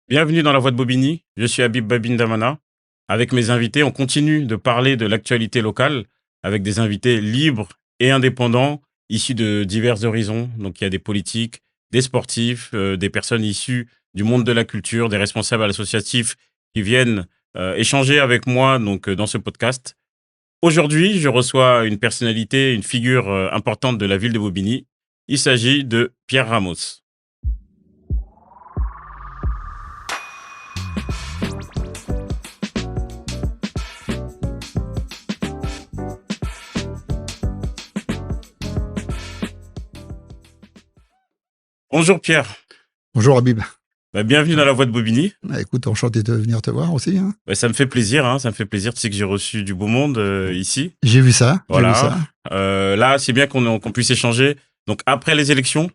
Bienvenue dans La Voix de Bobigny, je suis Habib Babin Damana. Avec mes invités, on continue de parler de l'actualité locale avec des invités libres et indépendants, issus de divers horizons. Donc il y a des politiques, des sportifs, des personnes issues du monde de la culture, des responsables associatifs qui viennent échanger avec moi dans ce podcast. Aujourd'hui, je reçois une personnalité, une figure importante de la ville de Bobigny. Il s'agit de Pierre Ramos. Bonjour Pierre. Bonjour Habib. Bienvenue dans La Voix de Bobigny. Écoute, enchanté de venir te voir aussi. Hein. Ça me fait plaisir, ça me fait plaisir. Tu sais que j'ai reçu du beau monde ici. J'ai vu ça. Voilà. J'ai vu ça. Là, c'est bien qu'on puisse échanger. Donc après les élections,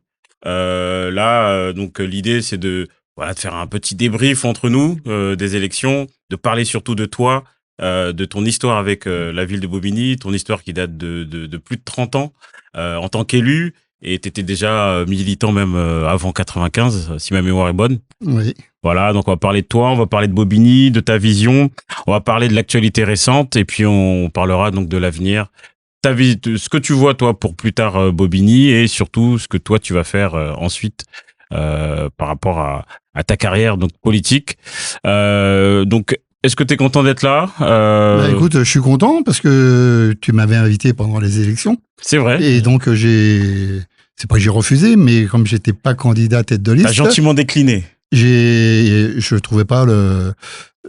l'idée c'est de faire un petit débrief entre nous des élections, de parler surtout de toi, de ton histoire avec la ville de Bobigny, ton histoire qui date de plus de 30 ans en tant qu'élu. Et tu étais déjà militant même avant 95, si ma mémoire est bonne. Oui. Voilà, donc on va parler de toi, on va parler de Bobigny, de ta vision, on va parler de l'actualité récente et puis on parlera donc de l'avenir. Ta vie, ce que tu vois toi pour plus tard Bobigny et surtout ce que toi tu vas faire ensuite par rapport à ta carrière donc politique. Donc est-ce que tu es content d'être là Écoute, je suis content parce que tu m'avais invité pendant les élections. C'est vrai. Et donc c'est pas que j'ai refusé, mais comme j'étais pas candidat tête de liste, t'as gentiment décliné. Je trouvais pas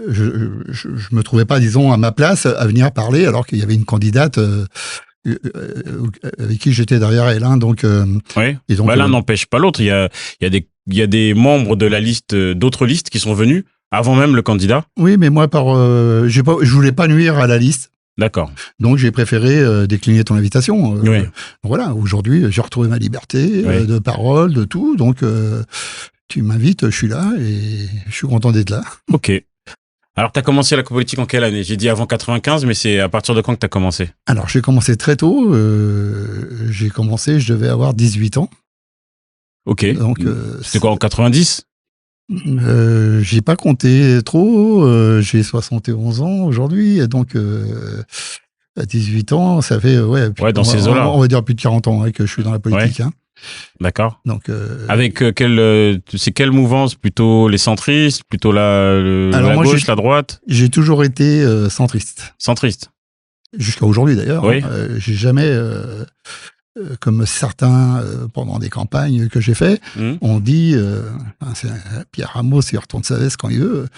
je me trouvais pas, disons, à ma place à venir parler alors qu'il y avait une candidate avec qui j'étais derrière elle. Hein, donc, oui. Et donc, l'un n'empêche pas l'autre. Il y a des membres de la liste, d'autres listes qui sont venus avant même le candidat. Oui, mais moi, je voulais pas nuire à la liste. D'accord. Donc, j'ai préféré décliner ton invitation. Oui. Voilà, aujourd'hui, j'ai retrouvé ma liberté de parole, de tout. Donc, tu m'invites, je suis là et je suis content d'être là. Ok. Alors, tu as commencé la politique en quelle année? J'ai dit avant 95, mais c'est à partir de quand que tu as commencé? Alors, j'ai commencé très tôt. Je devais avoir 18 ans. Ok. Donc, c'était quoi, en 90? J'ai pas compté trop. J'ai 71 ans aujourd'hui. Donc, à 18 ans, ça fait, dans ces eaux-là. On va dire plus de 40 ans que je suis dans la politique. Ouais. Hein. D'accord. Donc, avec quelle mouvance? Plutôt les centristes, plutôt la gauche, la droite? J'ai toujours été centriste. Centriste. Jusqu'à aujourd'hui d'ailleurs. Oui. J'ai jamais, comme certains pendant des campagnes que j'ai fait, on dit Pierre Ramos, il retourne sa veste quand il veut.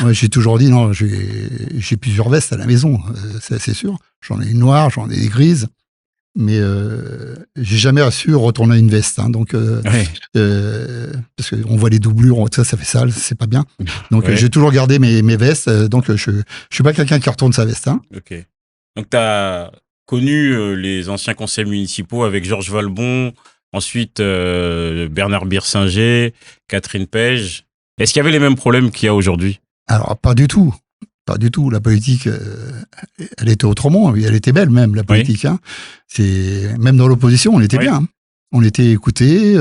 Moi, j'ai toujours dit non, j'ai plusieurs vestes à la maison, c'est sûr. J'en ai une noire, j'en ai des grises. Mais j'ai jamais su retourner une veste, hein, donc parce qu'on voit les doublures, ça fait sale, c'est pas bien. Donc j'ai toujours gardé mes vestes, donc je suis pas quelqu'un qui retourne sa veste. Hein. Ok. Donc tu as connu les anciens conseils municipaux avec Georges Valbon, ensuite Bernard Birsinger, Catherine Page. Est-ce qu'il y avait les mêmes problèmes qu'il y a aujourd'hui? Alors pas du tout. Pas du tout. La politique, elle était autrement. Elle était belle même, la politique. Oui. Hein. Même dans l'opposition, on était bien. Hein. On était écoutés.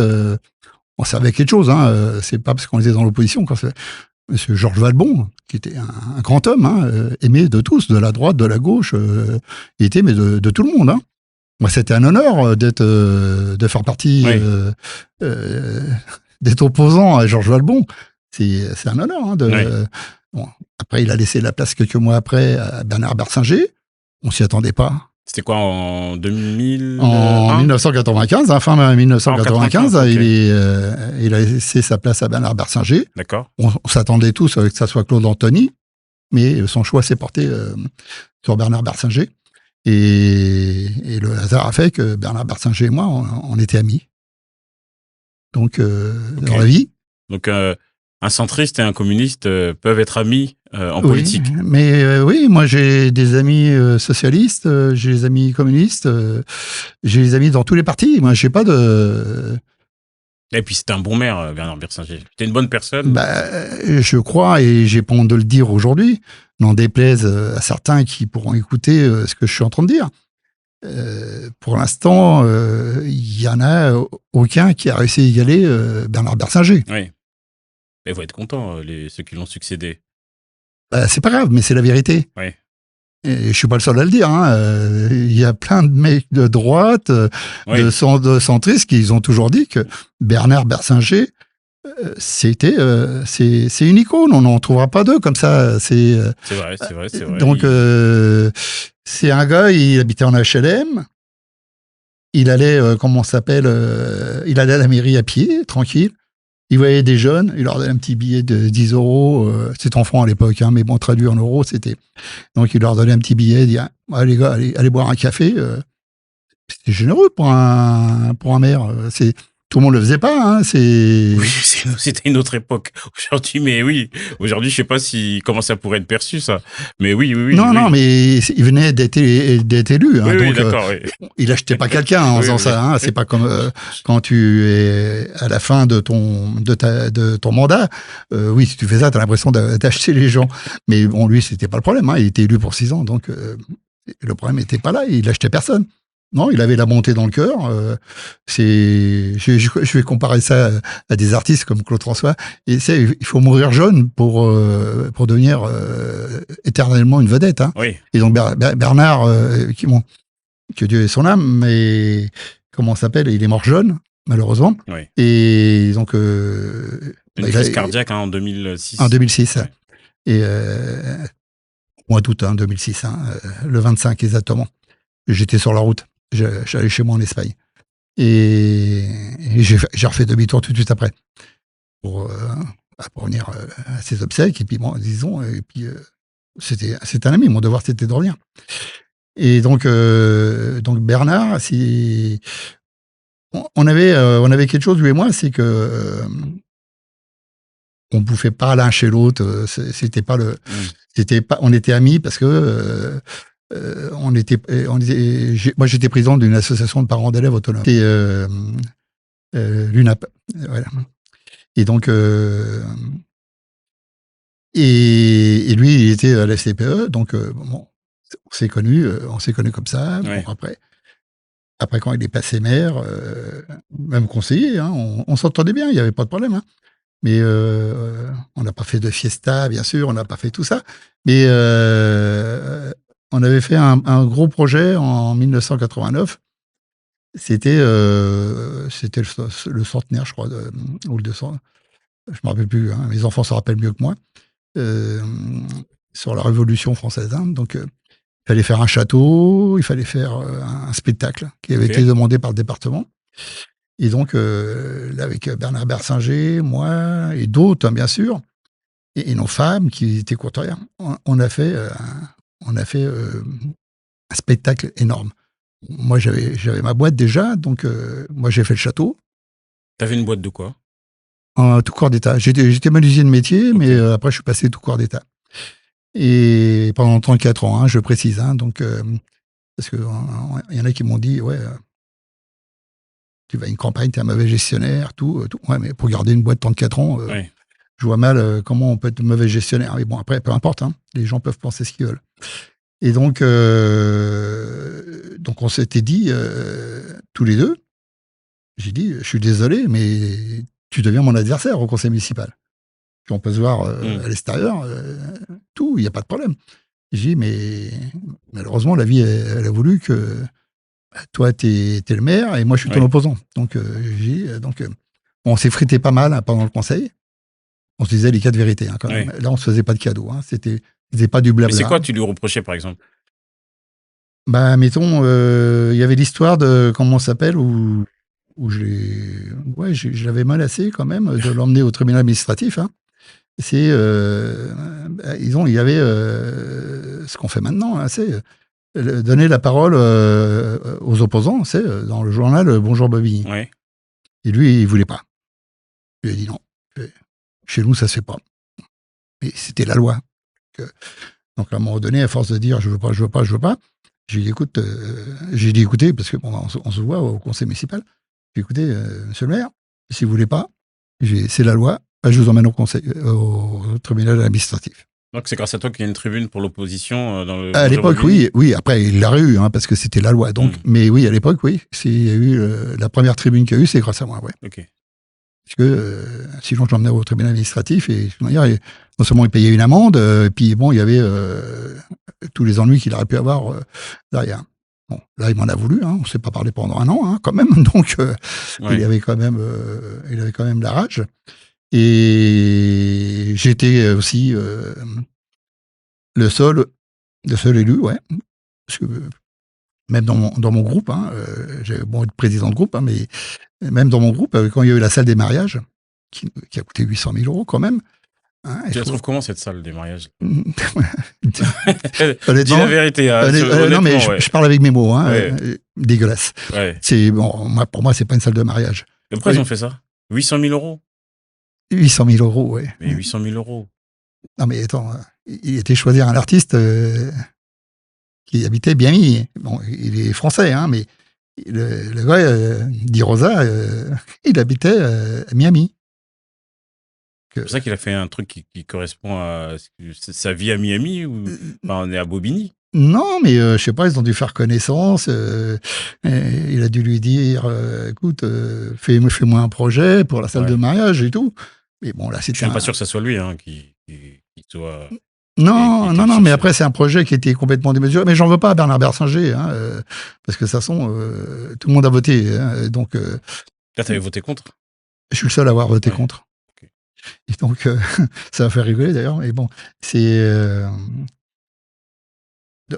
On servait quelque chose. Hein. C'est pas parce qu'on était dans l'opposition. Monsieur Georges Valbon, qui était un grand homme, aimé de tous, de la droite, de la gauche. Il était aimé de tout le monde. Hein. Moi, c'était un honneur de faire partie, d'être opposant à Georges Valbon. C'est un honneur. Hein, Bon, après, il a laissé la place quelques mois après à Bernard Bersinger. On s'y attendait pas. C'était quoi, en 2000? En 1995, fin 1995, okay. Il a laissé sa place à Bernard Bersinger. D'accord. On s'attendait tous que ça soit Claude Anthony, mais son choix s'est porté sur Bernard Bersinger. Et le hasard a fait que Bernard Bersinger et moi, on était amis. Donc, dans la vie. Donc, un centriste et un communiste peuvent être amis en politique. Mais oui, moi j'ai des amis socialistes, j'ai des amis communistes, j'ai des amis dans tous les partis. Moi, je sais pas de. Et puis c'était un bon maire, Bernard Birsinger. C'était une bonne personne. Je crois, et j'ai pas honte de le dire aujourd'hui, n'en déplaise à certains qui pourront écouter ce que je suis en train de dire. Pour l'instant, il y en a aucun qui a réussi à égaler Bernard Bersinger. Oui. ils vont être contents, ceux qui l'ont succédé. Bah, c'est pas grave, mais c'est la vérité. Oui. Et je suis pas le seul à le dire. Il y a plein de mecs de droite, de centristes qui ont toujours dit que Bernard Bersinger, c'est une icône. On n'en trouvera pas deux comme ça. C'est vrai. Donc c'est un gars. Il habitait en HLM. Il allait, comment ça s'appelle, il allait à la mairie à pied, tranquille. Il voyait des jeunes, il leur donnait un petit billet de 10 euros. C'était en francs à l'époque, mais bon, traduit en euros, c'était. Donc, il leur donnait un petit billet, il dit, ah, les gars, allez boire un café. C'était généreux pour un maire. Tout le monde le faisait pas. Oui, c'était une autre époque. Aujourd'hui, mais oui. Aujourd'hui, je sais pas comment ça pourrait être perçu, ça. Mais oui. Non, mais il venait d'être élu. Donc, d'accord, il achetait pas quelqu'un en faisant ça. C'est pas comme quand tu es à la fin de ton mandat. Oui, si tu fais ça, tu as l'impression d'acheter les gens. Mais bon, lui, c'était pas le problème. Il était élu pour 6 ans. Donc, le problème n'était pas là. Il achetait personne. Non, il avait la bonté dans le cœur. Je vais comparer ça à des artistes comme Claude François. Et il faut mourir jeune pour devenir éternellement une vedette. Oui. Et donc Bernard, que Dieu ait son âme, mais comment ça s'appelle, il est mort jeune, malheureusement. Oui. Et donc une crise cardiaque en 2006. En 2006. Ouais. Et mois d'août 2006, le 25 exactement. J'étais sur la route. J'allais chez moi en Espagne. Et j'ai refait demi-tour tout de suite après. Pour venir à ses obsèques. Et puis, bon, disons, c'était un ami. Mon devoir, c'était de revenir. Et donc Bernard, on avait quelque chose, lui et moi, c'est que on bouffait pas l'un chez l'autre. C'était pas on était amis parce que moi, j'étais président d'une association de parents d'élèves autonomes. C'était l'UNAP. Voilà. Et donc, et lui, il était à la FCPE. Donc, bon, on s'est connus comme ça. Ouais. Bon, après, quand il est passé maire, même conseiller, on s'entendait bien, il n'y avait pas de problème. Mais on n'a pas fait de fiesta, bien sûr, on n'a pas fait tout ça. Mais on avait fait un gros projet en 1989. C'était le centenaire, je crois, ou le 200. Je ne me rappelle plus. Mes enfants se rappellent mieux que moi. Sur la Révolution française. Donc, il fallait faire un château, il fallait faire un spectacle qui avait été demandé par le département. Et donc, là, avec Bernard Bersinger, moi et d'autres, bien sûr, et nos femmes qui étaient couturières, on a fait un spectacle énorme. Moi, j'avais ma boîte déjà, donc moi, j'ai fait le château. T'avais une boîte de quoi? Tout corps d'État. J'étais menuisier de métier, mais après, je suis passé tout corps d'État. Et pendant 34 ans, je précise. Donc, parce qu'il y en a qui m'ont dit, ouais, tu vas à une campagne, tu es un mauvais gestionnaire, tout. Ouais, mais pour garder une boîte 34 ans, je vois mal comment on peut être mauvais gestionnaire. Mais bon, après, peu importe, les gens peuvent penser ce qu'ils veulent. Et donc on s'était dit, tous les deux, j'ai dit, je suis désolé, mais tu deviens mon adversaire au conseil municipal. Puis on peut se voir à l'extérieur, tout, il n'y a pas de problème. J'ai dit, mais malheureusement, la vie, elle a voulu que toi, t'es le maire et moi, je suis ton opposant. Donc, on s'est frité pas mal pendant le conseil. On se disait les 4 vérités, quand même. Là, on se faisait pas de cadeaux. C'était pas du blabla. Mais c'est quoi tu lui reprochais, par exemple? Bah, mettons, il y avait l'histoire de, comment ça s'appelle, où je l'avais menacé quand même de l'emmener au tribunal administratif. C'est, il y avait ce qu'on fait maintenant, c'est donner la parole aux opposants, c'est dans le journal Bonjour Bobigny. Ouais. Et lui, il voulait pas. Il a dit non. Chez nous, ça se fait pas. Mais c'était la loi. Donc à un moment donné, à force de dire je veux pas, j'ai dit écoutez, parce que on se voit au conseil municipal. J'ai dit écoutez, monsieur le maire, si vous voulez pas, c'est la loi. Je vous emmène au tribunal administratif. Donc c'est grâce à toi qu'il y a une tribune pour l'opposition dans le. À l'époque, oui. Après, il l'a eu, parce que c'était la loi. Donc, mais oui, à l'époque, oui. Il y a eu la première tribune qu'il y a eu, c'est grâce à moi, ouais. Ok. Parce que sinon, je l'emmenais au tribunal administratif et de toute manière, non seulement il payait une amende, et puis bon, il y avait tous les ennuis qu'il aurait pu avoir derrière. Bon, là, il m'en a voulu. On ne s'est pas parlé pendant un an, quand même. Donc, il avait quand même la rage. Et j'étais aussi le seul élu, ouais. Parce que même dans mon groupe, j'avais bon être président de groupe, mais même dans mon groupe, quand il y a eu la salle des mariages, qui a coûté 800 000 euros quand même. Tu la trouves comment, cette salle des mariages? Dis Honnêtement, la vérité. non, mais je parle avec mes mots. Dégueulasse. Ouais. Pour moi, c'est pas une salle de mariage. Et pourquoi ils ont fait ça? 800 000 euros? 800 000 euros, ouais. Mais 800 000 euros. Non, mais attends, il était choisir un artiste qui habitait Miami. Bon, il est français, mais le gars, Di Rosa, il habitait à Miami. C'est pour ça qu'il a fait un truc qui correspond à sa vie à Miami, ou on est à Bobigny? Non, mais je sais pas, ils ont dû faire connaissance. Il a dû lui dire, écoute, fais-moi un projet pour la salle de mariage et tout. Mais bon, là, je suis pas sûr que ça soit lui qui soit. Non, mais après, c'est un projet qui était complètement démesuré. Mais j'en veux pas à Bernard Bersinger, parce que de toute façon, tout le monde a voté. Donc, là, tu avais voté contre? Je suis le seul à avoir voté contre. Okay. Et donc, ça va faire rigoler d'ailleurs. Mais bon, c'est.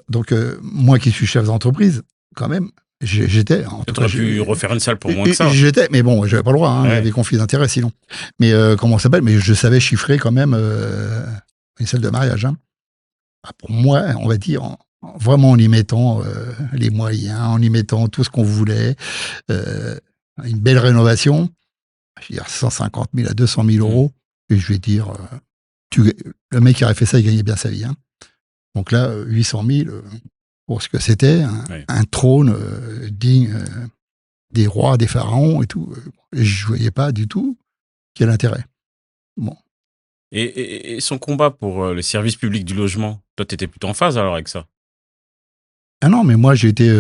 Donc, moi qui suis chef d'entreprise, quand même, j'étais. Tu aurais pu refaire une salle pour moins que ça. J'étais, mais bon, j'avais pas le droit. Il y avait conflit d'intérêt sinon. Mais comment ça s'appelle? Mais je savais chiffrer quand même une salle de mariage. Pour moi, on va dire, vraiment en y mettant les moyens, en y mettant tout ce qu'on voulait, une belle rénovation, je veux dire 150 000 à 200 000 euros, et je vais dire, le mec qui aurait fait ça, il gagnait bien sa vie. Donc là, 800 000, pour ce que c'était, un trône digne des rois, des pharaons et tout. Et je ne voyais pas du tout quel intérêt. Bon. Et son combat pour le service public du logement, toi, tu étais plutôt en phase alors avec ça? Ah non, mais moi, j'ai été,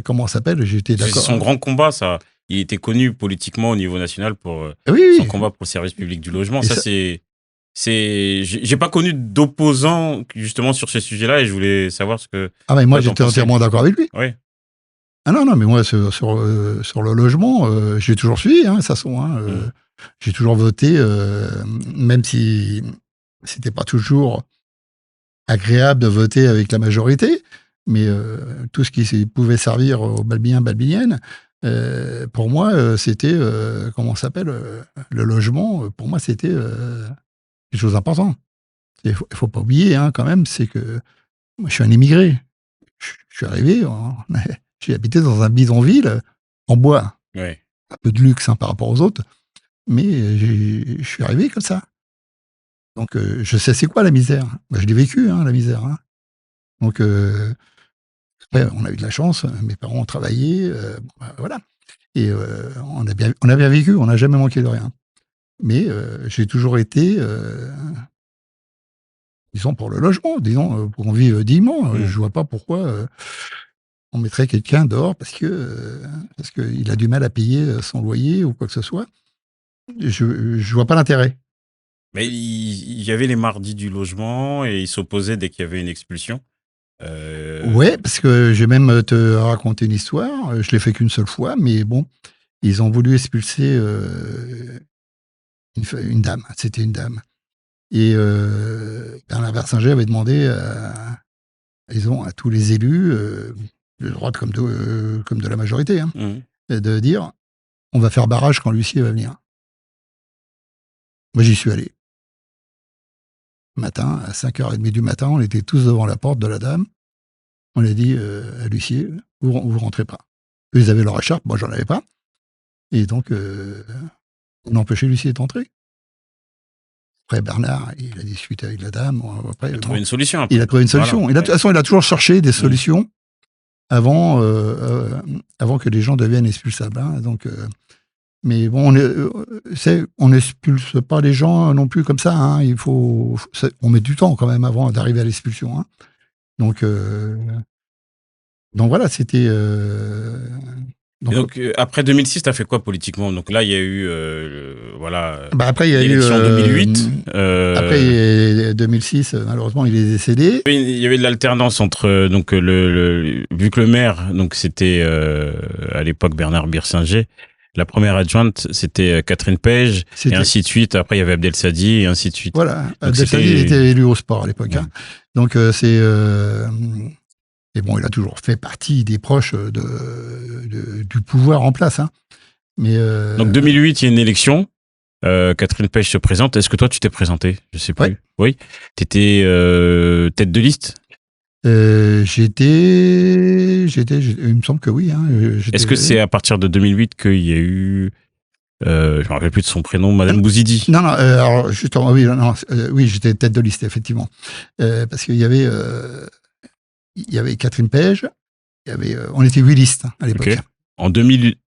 comment ça s'appelle? J'étais d'accord. C'est son grand combat, ça. Il était connu politiquement au niveau national pour son combat pour le service public du logement. Ça, j'ai pas connu d'opposant justement sur ce sujet-là, et je voulais savoir ce que. Ah, mais moi, j'étais entièrement d'accord avec lui. Oui. Ah non, mais moi, sur le logement, j'ai toujours suivi, de toute façon. J'ai toujours voté, même si c'était pas toujours agréable de voter avec la majorité, mais tout ce qui pouvait servir aux balbiniens, balbiniennes, pour moi, c'était, comment ça s'appelle, le logement, pour moi, c'était quelque chose d'important. Il faut pas oublier, quand même, c'est que moi, je suis un immigré. Je suis arrivé, j'ai habité dans un bidonville en bois. Ouais. Un peu de luxe par rapport aux autres, mais je suis arrivé comme ça. Donc, je sais c'est quoi la misère. Je l'ai vécu, la misère. Donc, après, on a eu de la chance. Mes parents ont travaillé, voilà. Et on a bien vécu. On n'a jamais manqué de rien. Mais j'ai toujours été, disons, pour le logement, disons, pour qu'on vive dignement. Je vois pas pourquoi on mettrait quelqu'un dehors parce qu'il a du mal à payer son loyer ou quoi que ce soit. Je vois pas l'intérêt. Mais il y avait les mardis du logement et ils s'opposaient dès qu'il y avait une expulsion. Ouais, parce que je vais même te raconter une histoire. Je l'ai fait qu'une seule fois, mais bon, ils ont voulu expulser une dame. C'était une dame. Et Bernard Bersinger avait demandé à tous les élus, de droite comme de la majorité, de dire on va faire barrage quand l'huissier va venir. Moi, j'y suis allé. Matin, à 5h30 du matin, on était tous devant la porte de la dame. On a dit à l'huissier, vous rentrez pas. Eux, ils avaient leur écharpe, moi, j'en avais pas. Et donc, on a empêché l'huissier d'entrer. Après, Bernard, il a discuté avec la dame. Après, il a trouvé une solution. Après. Il a trouvé une solution. Voilà. De toute façon, il a toujours cherché des solutions avant que les gens deviennent expulsables. Donc, mais bon, on n'expulse pas les gens non plus comme ça. On met du temps quand même avant d'arriver à l'expulsion. Donc voilà, c'était Donc après 2006, tu as fait quoi politiquement? Donc là, il y a eu après il y a eu l'élection en 2008. Après 2006, malheureusement, il est décédé. Il y avait de l'alternance entre donc vu que le maire donc c'était à l'époque Bernard Birsinger. La première adjointe, c'était Catherine Page, et ainsi de suite. Après, il y avait Abdel Sadi, et ainsi de suite. Voilà, Abdel Sadi, il était élu au sport à l'époque. Ouais. Hein. Donc, c'est... et bon, il a toujours fait partie des proches du pouvoir en place. Hein. Mais, donc, 2008, il y a une élection. Catherine Page se présente. Est-ce que toi, tu t'es présenté? Je sais plus. Ouais. Oui. Tu étais tête de liste? J'étais, il me semble que oui. Hein, est-ce que c'est à partir de 2008 qu'il y a eu, je me rappelle plus de son prénom, Madame Bouzidi? Non, alors justement, oui, oui, j'étais tête de liste effectivement, parce qu'il y avait Catherine Page, on était 8 listes à l'époque. Okay. En 2008.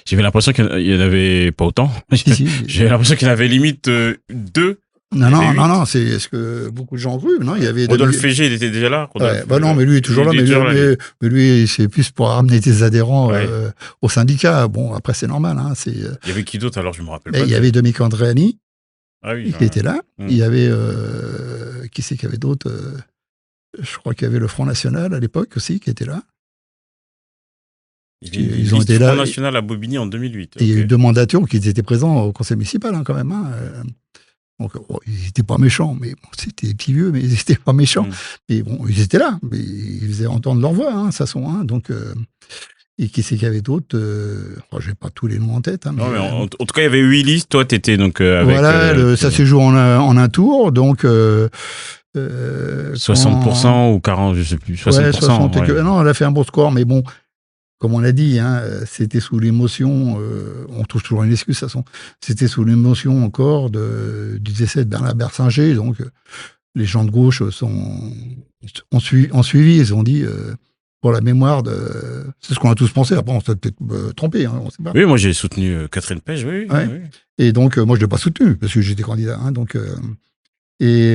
J'avais l'impression qu'il y en avait pas autant. Si. J'avais l'impression qu'il y en avait limite 2. Non, c'est ce que beaucoup de gens ont cru. Non, il y avait Rodolphe Fégé, il était déjà là. Non, mais lui il est toujours là. Mais lui, c'est plus pour ramener des adhérents au syndicat. Bon, après, c'est normal. Hein, il y avait qui d'autre alors? Je me rappelle pas. Il y avait Dominique Andréani qui était là. Mmh. Il y avait qui c'est qu'il y avait d'autres? Je crois qu'il y avait le Front National à l'époque aussi qui était là. Ils ont été là. Front National à Bobigny en 2008. Il y a eu 2 mandatures qui étaient présents au conseil municipal hein, quand même. Hein. Donc, ils n'étaient pas méchants, mais bon, c'était des petits vieux, mais ils n'étaient pas méchants. Mais bon, ils étaient là, mais ils faisaient entendre leur voix, hein, ça sont. Hein, donc, et qui c'est qu'il y avait d'autres je n'ai pas tous les noms en tête. Hein, non, mais en tout cas, il y avait 8 listes. Toi, tu étais donc avec. Voilà, ça s'est joué en un tour, donc. 60% ou 40, je sais plus. 60%. Ouais, 60 non, elle a fait un bon score, mais bon. Comme on l'a dit, hein, c'était sous l'émotion, on trouve toujours une excuse, de toute façon, c'était sous l'émotion encore du décès de Bernard Bersinger, donc les gens de gauche ont suivi, ils ont dit, pour la mémoire c'est ce qu'on a tous pensé, après on s'est peut-être trompé, hein, on sait pas. Oui, moi j'ai soutenu Catherine Page, oui. Et donc, moi je ne l'ai pas soutenu, parce que j'étais candidat, hein, donc, et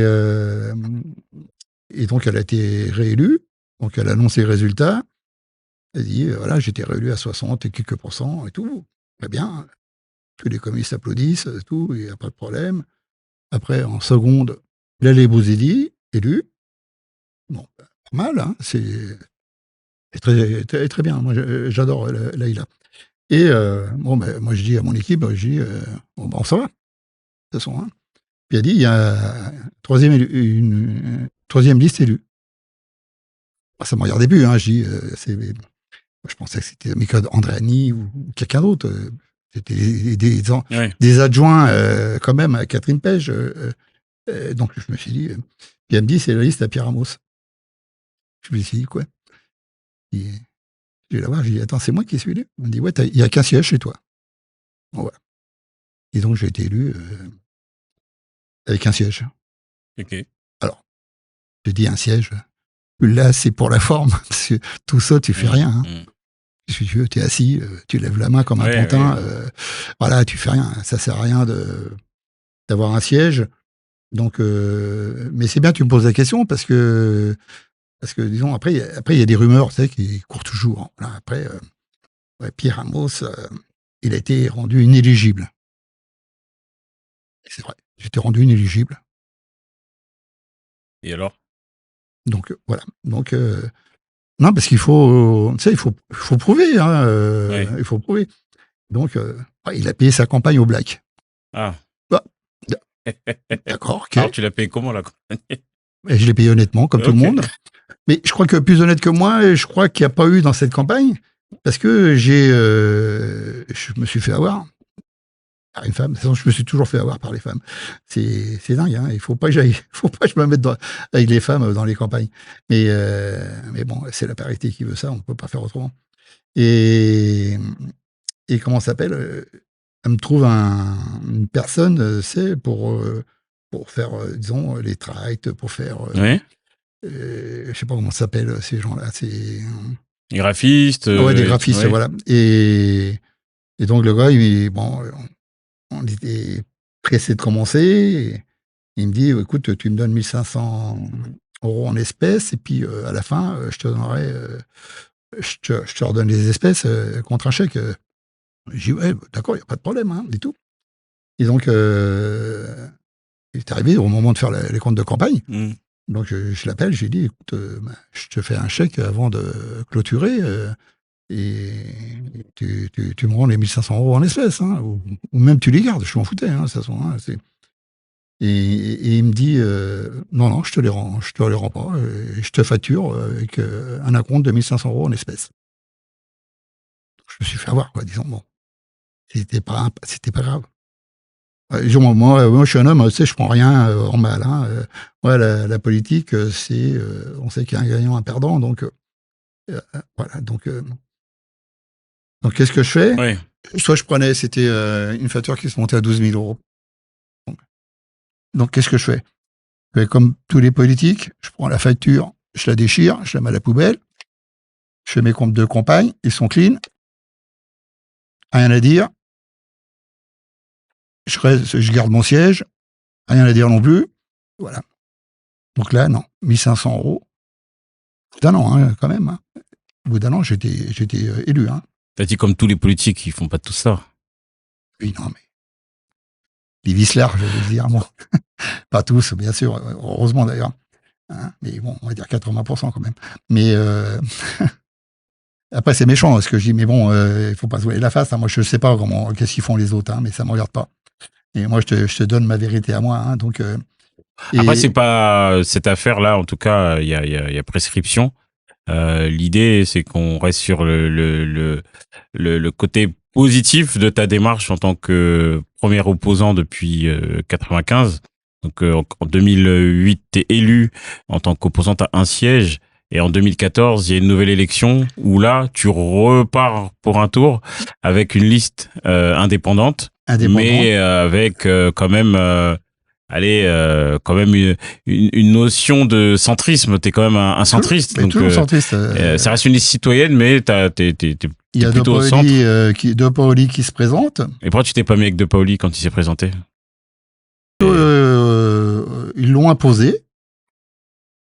donc elle a été réélue, donc elle a annoncé les résultats. Elle dit, voilà, j'étais réélu à 60 et quelques % et tout. Très bien. Tous les communistes applaudissent et tout, il n'y a pas de problème. Après, en seconde, Laleh Bouzidi, élu. Bon, pas mal, hein, c'est très, très, très bien. Moi, j'adore Laïla. Et moi, je dis à mon équipe, on ça va, de toute façon. Hein. Puis elle dit, il y a une troisième liste élue. Ça ne me regardait plus, hein, je dis, je pensais que c'était Michael Andréani ou quelqu'un d'autre. C'était des adjoints quand même à Catherine Page. Donc je me suis dit, puis elle me dit, c'est la liste à Pierre Amos. Je me suis dit, quoi? Je vais la voir, j'ai dit, attends, c'est moi qui suis élu? On me dit, ouais, il n'y a qu'un siège chez toi. Bon, voilà. Et donc j'ai été élu avec un siège. Ok. Alors, je dis un siège. Là, c'est pour la forme, parce que tout ça, tu fais rien. Hein. Si tu veux, tu es assis, tu lèves la main comme un pantin, voilà, tu fais rien. Ça sert à rien d'avoir un siège. Donc, mais c'est bien que tu me poses la question parce que disons, après, il y a des rumeurs, tu sais, qui courent toujours. Voilà, après, Pierre Amos, il a été rendu inéligible. C'est vrai, j'étais rendu inéligible. Et alors? Donc, voilà. Donc, non, parce qu'il faut, tu sais, il faut prouver. Hein, il faut prouver. Donc, il a payé sa campagne au black. Ah. Bah, d'accord. Okay. Alors, tu l'as payé comment, la campagne? Je l'ai payé honnêtement, comme tout le monde. Mais je crois que plus honnête que moi, je crois qu'il n'y a pas eu dans cette campagne, parce que je me suis fait avoir par une femme. De toute façon, je me suis toujours fait avoir par les femmes. C'est dingue. Hein. Il faut pas que je me mette avec les femmes dans les campagnes. Mais bon, c'est la parité qui veut ça. On ne peut pas faire autrement. Et comment ça s'appelle? Elle me trouve une personne, c'est pour faire, disons, les tracts, pour faire. Je sais pas comment ça s'appelle ces gens-là. C'est les graphistes. Ouais, des graphistes, voilà. Et donc le gars, on était pressé de commencer. Et il me dit, écoute, tu me donnes 1 500 € en espèces, et puis à la fin, je te donnerai je te redonne les espèces contre un chèque. J'ai dit, ouais, d'accord, il n'y a pas de problème, hein, du tout. Et donc, il est arrivé au moment de faire les comptes de campagne. Donc, je l'appelle, j'ai dit, écoute, je te fais un chèque avant de clôturer et tu me rends les 1500 euros en espèces, hein, ou même tu les gardes, je m'en foutais, hein, de toute façon. Hein, et il me dit, non, non, je te les rends pas, je te facture avec un acompte de 1500 euros en espèces. Donc, je me suis fait avoir, quoi, disons, bon, c'était pas grave. Moi, je suis un homme, tu sais, je prends rien en mal. Hein. Ouais, la politique, c'est, on sait qu'il y a un gagnant, un perdant, donc voilà. Donc qu'est-ce que je fais? Ouais. Soit je prenais, c'était une facture qui se montait à 12 000 euros. Donc qu'est-ce que je fais? Comme tous les politiques, je prends la facture, je la déchire, je la mets à la poubelle, je fais mes comptes de campagne, ils sont clean, rien à dire. Je garde mon siège, rien à dire non plus. Voilà. Donc là, non, 1500 euros. D'un an, hein, quand même. Hein. Au bout d'un an, j'étais élu. Hein. T'as dit comme tous les politiques, ils font pas tout ça. Oui, non, mais les vicelard, je vais dire, moi. Pas tous, bien sûr, heureusement d'ailleurs. Hein, mais bon, on va dire 80% quand même. Mais après, c'est méchant ce que je dis, mais bon, il faut pas se voiler la face. Hein. Moi, je sais pas qu'est-ce qu'ils font les autres, hein, mais ça me regarde pas. Et moi, je te donne ma vérité à moi. Hein, donc, Après, c'est pas cette affaire-là, en tout cas, il y a prescription. L'idée, c'est qu'on reste sur le côté positif de ta démarche en tant que premier opposant depuis 95. Donc en 2008, t'es élu en tant qu'opposant à un siège. Et en 2014, il y a une nouvelle élection où là, tu repars pour un tour avec une liste indépendante, mais avec quand même quand même une notion de centrisme. T'es quand même un centriste. Donc, toujours centriste. Ça reste une liste citoyenne, mais t'es il y a plutôt au centre. De Paoli qui se présente. Et pourquoi tu t'es pas mis avec De Paoli quand il s'est présenté? Ils l'ont imposé.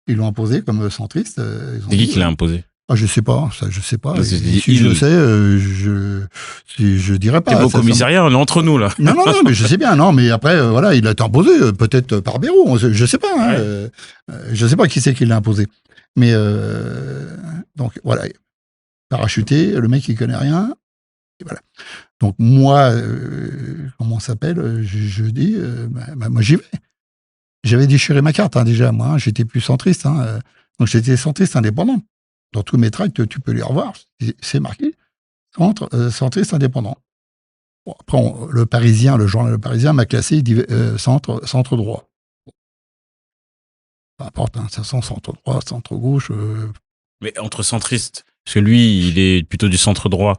Ils l'ont imposé comme centriste. C'est qui l'a imposé? Ah, je sais pas, ça, je sais pas. Si je sais, je dirais pas. T'es pas au commissariat, on est entre nous, là. Non, mais je sais bien, non, mais après, voilà, il a été imposé, peut-être par Béraud, je sais pas, hein, je sais pas qui c'est qui l'a imposé. Mais, donc, voilà, parachuté, le mec, il connaît rien, et voilà. Donc, moi, comment ça s'appelle, je dis, moi, j'y vais. J'avais déchiré ma carte, hein, déjà, moi, j'étais plus centriste, hein, donc j'étais centriste indépendant. Dans tous mes tracts, tu peux les revoir, c'est marqué centriste indépendant. Bon, après, le journal Le Parisien m'a classé centre droit. Peu importe, hein, ça sent centre droit, centre gauche. Mais entre centristes, parce que lui, il est plutôt du centre droit.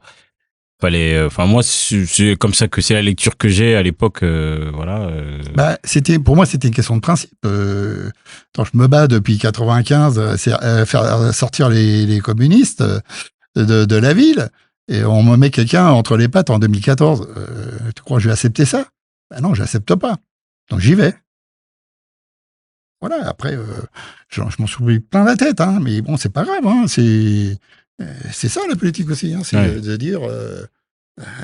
Enfin, moi, c'est comme ça que c'est la lecture que j'ai à l'époque, voilà. Bah, pour moi, c'était une question de principe. Quand je me bats depuis 95, c'est faire sortir les communistes de la ville, et on me met quelqu'un entre les pattes en 2014. Tu crois que je vais accepter ça? Ben non, j'accepte pas. Donc j'y vais. Voilà, après, je m'en suis pris plein la tête, hein, mais bon, c'est pas grave. Hein, c'est ça la politique aussi. Hein, c'est de dire,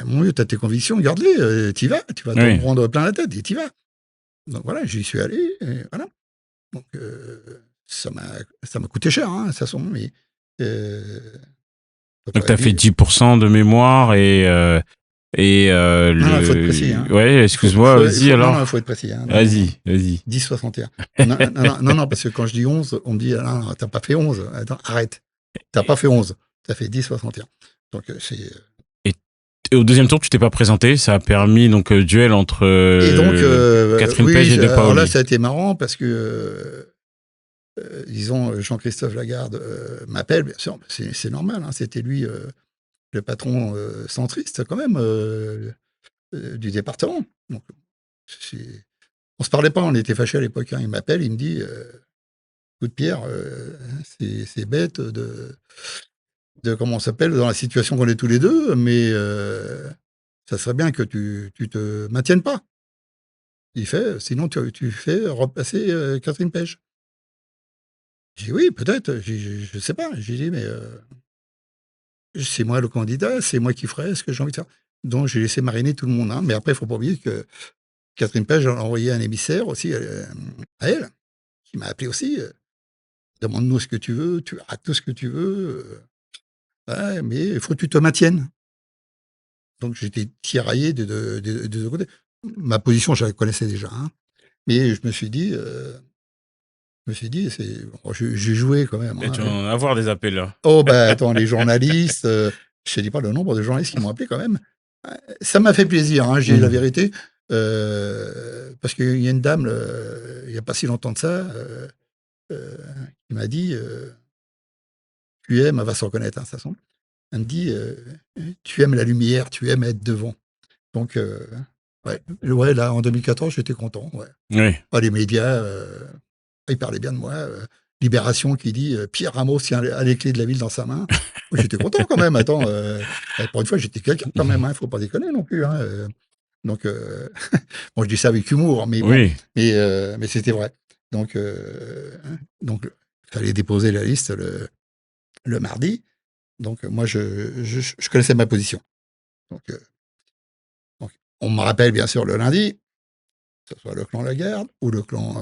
mon Dieu, t'as tes convictions, garde-les, tu vas t'en prendre plein la tête et t'y vas. Donc voilà, j'y suis allé, et voilà. Donc ça m'a coûté cher, hein, ça son, mais. Donc t'as fait 10% de mémoire non, il faut être précis. Hein. Ouais, excuse-moi, vas-y alors. Non, il faut être précis. Hein. Vas-y. 10,61. non, parce que quand je dis 11, on me dit, ah, non, t'as pas fait 11. Attends, arrête. T'as pas fait 11. T'as fait 10,61. Donc, c'est. Et au deuxième tour, tu t'es pas présenté. Ça a permis donc duel entre Catherine Page et De Paoli. Alors là, ça a été marrant parce que, disons, Jean-Christophe Lagarde m'appelle, bien sûr, c'est normal. Hein, c'était lui le patron centriste, quand même, du département. Donc, on se parlait pas, on était fâchés à l'époque. Hein. Il m'appelle, il me dit, coup de pierre, c'est bête de comment on s'appelle, dans la situation qu'on est tous les deux, mais ça serait bien que tu te maintiennes pas. Il fait, sinon tu fais repasser Catherine Page. J'ai dit oui, peut-être, je sais pas. J'ai dit, mais c'est moi le candidat, c'est moi qui ferai ce que j'ai envie de faire. Donc, j'ai laissé mariner tout le monde. Hein. Mais après, il ne faut pas oublier que Catherine Page a envoyé un émissaire aussi à elle, qui m'a appelé aussi. Demande-nous ce que tu veux, tu as tout ce que tu veux. Ouais, mais il faut que tu te maintiennes. Donc, j'étais tiraillé de deux côtés. Ma position, je la connaissais déjà. Hein. Mais je me suis dit, j'ai joué quand même. Et Hein. tu vas en avoir des appels, là. Oh, bah, attends, les journalistes, je te dis pas le nombre de journalistes qui m'ont appelé quand même. Ça m'a fait plaisir, hein, j'ai la vérité. Parce qu'il y a une dame, il n'y a pas si longtemps de ça, qui m'a dit tu aimes, elle va se reconnaître, hein, de toute façon. Elle me dit tu aimes la lumière, tu aimes être devant. Donc, ouais, là, en 2014, j'étais content. Ouais. Oui. Les médias, ils parlaient bien de moi. Libération qui dit Pierre Ramos a les clés de la ville dans sa main. J'étais content quand même. Attends, pour une fois, j'étais quelqu'un quand même. Il ne faut pas déconner non plus. Hein. Donc, bon, je dis ça avec humour, mais bon, Oui. mais c'était vrai. Donc, il fallait déposer la liste le mardi. Donc, moi, je connaissais ma position. Donc, on me rappelle bien sûr le lundi, que ce soit le clan Lagarde ou le clan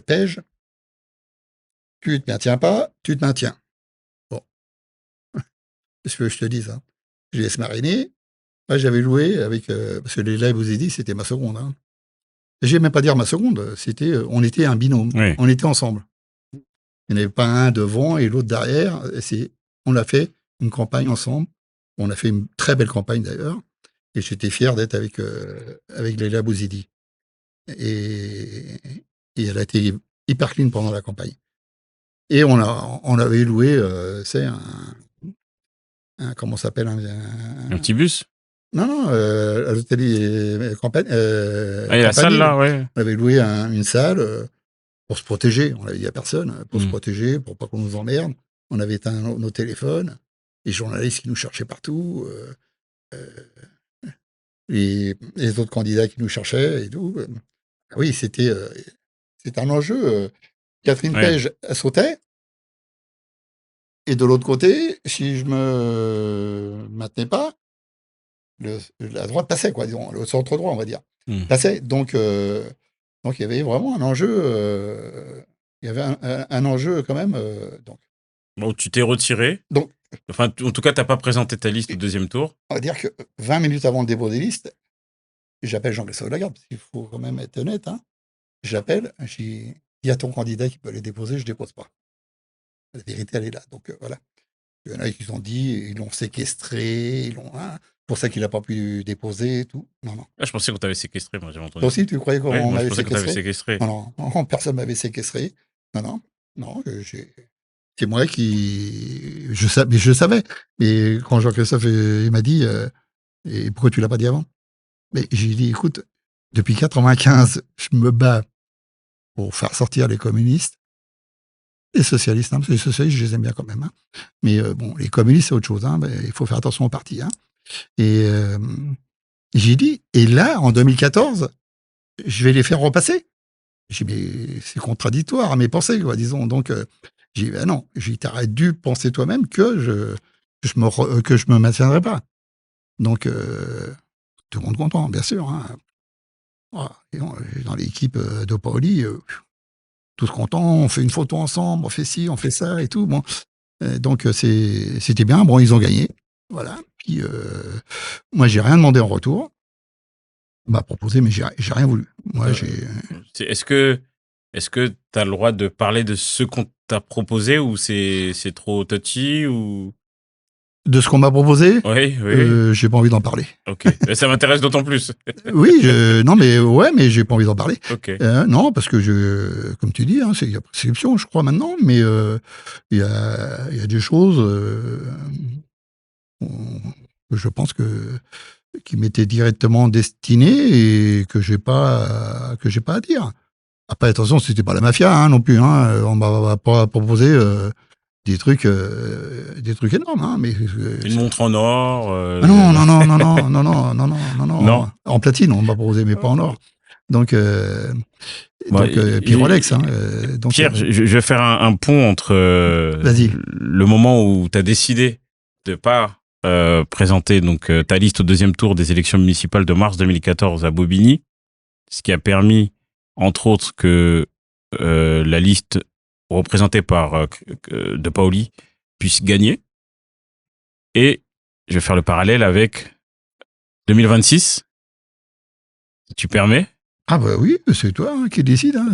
Pège. Tu te maintiens pas, tu te maintiens. Bon. Qu'est-ce que je te dis, hein? Je laisse mariner. Moi, j'avais joué avec. Parce que les lives, vous ai dit, c'était ma seconde. Hein. Je vais même pas dire ma seconde, on était un binôme. Oui. On était ensemble. Il n'y en avait pas un devant et l'autre derrière. On a fait une campagne ensemble. On a fait une très belle campagne d'ailleurs. Et j'étais fier d'être avec Leila Bouzidi. Et elle a été hyper clean pendant la campagne. Et on avait loué, c'est comment ça s'appelle un petit bus. Non, à l'hôtel campagne. Il y a la salle là, ouais. On avait loué une salle pour se protéger. On l'avait dit à personne, pour se protéger, pour pas qu'on nous emmerde. On avait éteint nos téléphones, les journalistes qui nous cherchaient partout, les autres candidats qui nous cherchaient et tout. Oui, c'était un enjeu. Catherine Page, elle sautait. Et de l'autre côté, si je me maintenais pas, la droite passait, quoi, disons, le centre droit, on va dire, passait. Donc, il y avait vraiment un enjeu. Il y avait un enjeu quand même. Donc. Bon, tu t'es retiré. Donc, enfin, en tout cas, tu n'as pas présenté ta liste au deuxième tour. On va dire que 20 minutes avant le dépôt des listes, j'appelle Jean-Christophe Lagarde, parce qu'il faut quand même être honnête. Hein. J'appelle, je dis, il y a ton candidat qui peut les déposer, je ne dépose pas. La vérité, elle est là. Donc, voilà. Il y en a qui ont dit, ils l'ont séquestré, pour ça qu'il n'a pas pu déposer et tout. Non. Ah, je pensais qu'on t'avait séquestré, moi, j'avais entendu. Toi aussi, tu croyais qu'on m'avait séquestré? Non, personne ne m'avait séquestré. Non, c'est moi qui... Je savais. Mais quand Jean-Christophe il m'a dit, et pourquoi tu l'as pas dit avant? Mais j'ai dit, écoute, depuis 95, je me bats pour faire sortir les communistes. Les socialistes, hein, parce que les socialistes, je les aime bien quand même. Hein. Mais bon, les communistes, c'est autre chose. Hein, il faut faire attention aux partis. Hein. Et j'ai dit, et là, en 2014, je vais les faire repasser. J'ai dit, mais c'est contradictoire à mes pensées, quoi, disons. Donc, j'ai dit, ben non, t'aurais dû penser toi-même que je me maintiendrais pas. Donc, tout le monde content, bien sûr. Hein. Voilà. Dans l'équipe de Paoli, tous contents, on fait une photo ensemble, on fait ci, on fait ça et tout. Bon, donc c'était bien. Bon, ils ont gagné, voilà. Puis moi, j'ai rien demandé en retour. On m'a proposé, mais j'ai rien voulu. Moi, Est-ce que tu as le droit de parler de ce qu'on t'a proposé ou c'est trop touchy ou de ce qu'on m'a proposé? Oui. J'ai pas envie d'en parler. Ok, ça m'intéresse d'autant plus. Oui, mais j'ai pas envie d'en parler. Okay. Non, parce que comme tu dis, hein, il y a prescription, je crois maintenant, mais il y a des choses que je pense qui m'étaient directement destinées et que j'ai pas à dire. Après, attention, c'était pas la mafia hein, non plus. Hein, on m'a pas proposé des trucs énormes, hein, mais une montre en or. Non. En platine, on m'a proposé, mais pas en or. Donc, puis Rolex. Hein, donc, Pierre, je vais faire un pont entre le moment où tu as décidé de pas présenter donc ta liste au deuxième tour des élections municipales de mars 2014 à Bobigny, ce qui a permis, entre autres, que la liste représentée par De Paoli puisse gagner. Et je vais faire le parallèle avec 2026, si tu permets. Ah bah oui, c'est toi qui décide. Hein,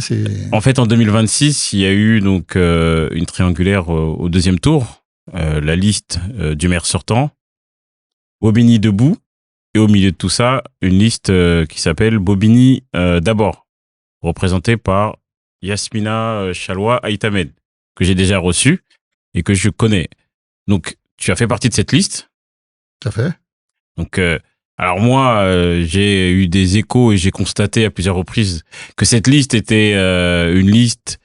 en fait, en 2026, il y a eu donc une triangulaire au deuxième tour, la liste du maire sortant, Bobigny debout, et au milieu de tout ça, une liste qui s'appelle Bobigny d'abord, représentée par Yasmina Chaloua Aïtamed, que j'ai déjà reçue et que je connais. Donc, tu as fait partie de cette liste. Tout à fait. Donc, alors moi, j'ai eu des échos et j'ai constaté à plusieurs reprises que cette liste était une liste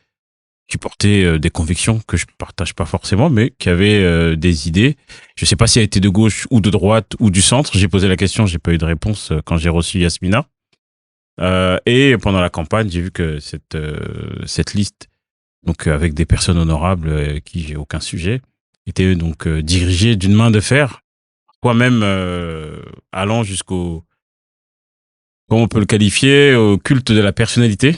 qui portait des convictions que je partage pas forcément, mais qui avait des idées. Je sais pas si elle était de gauche ou de droite ou du centre. J'ai posé la question, j'ai pas eu de réponse quand j'ai reçu Yasmina. Et pendant la campagne, j'ai vu que cette liste, donc avec des personnes honorables qui j'ai aucun sujet, était donc dirigée d'une main de fer, quoi même allant jusqu'au, comment on peut le qualifier, au culte de la personnalité.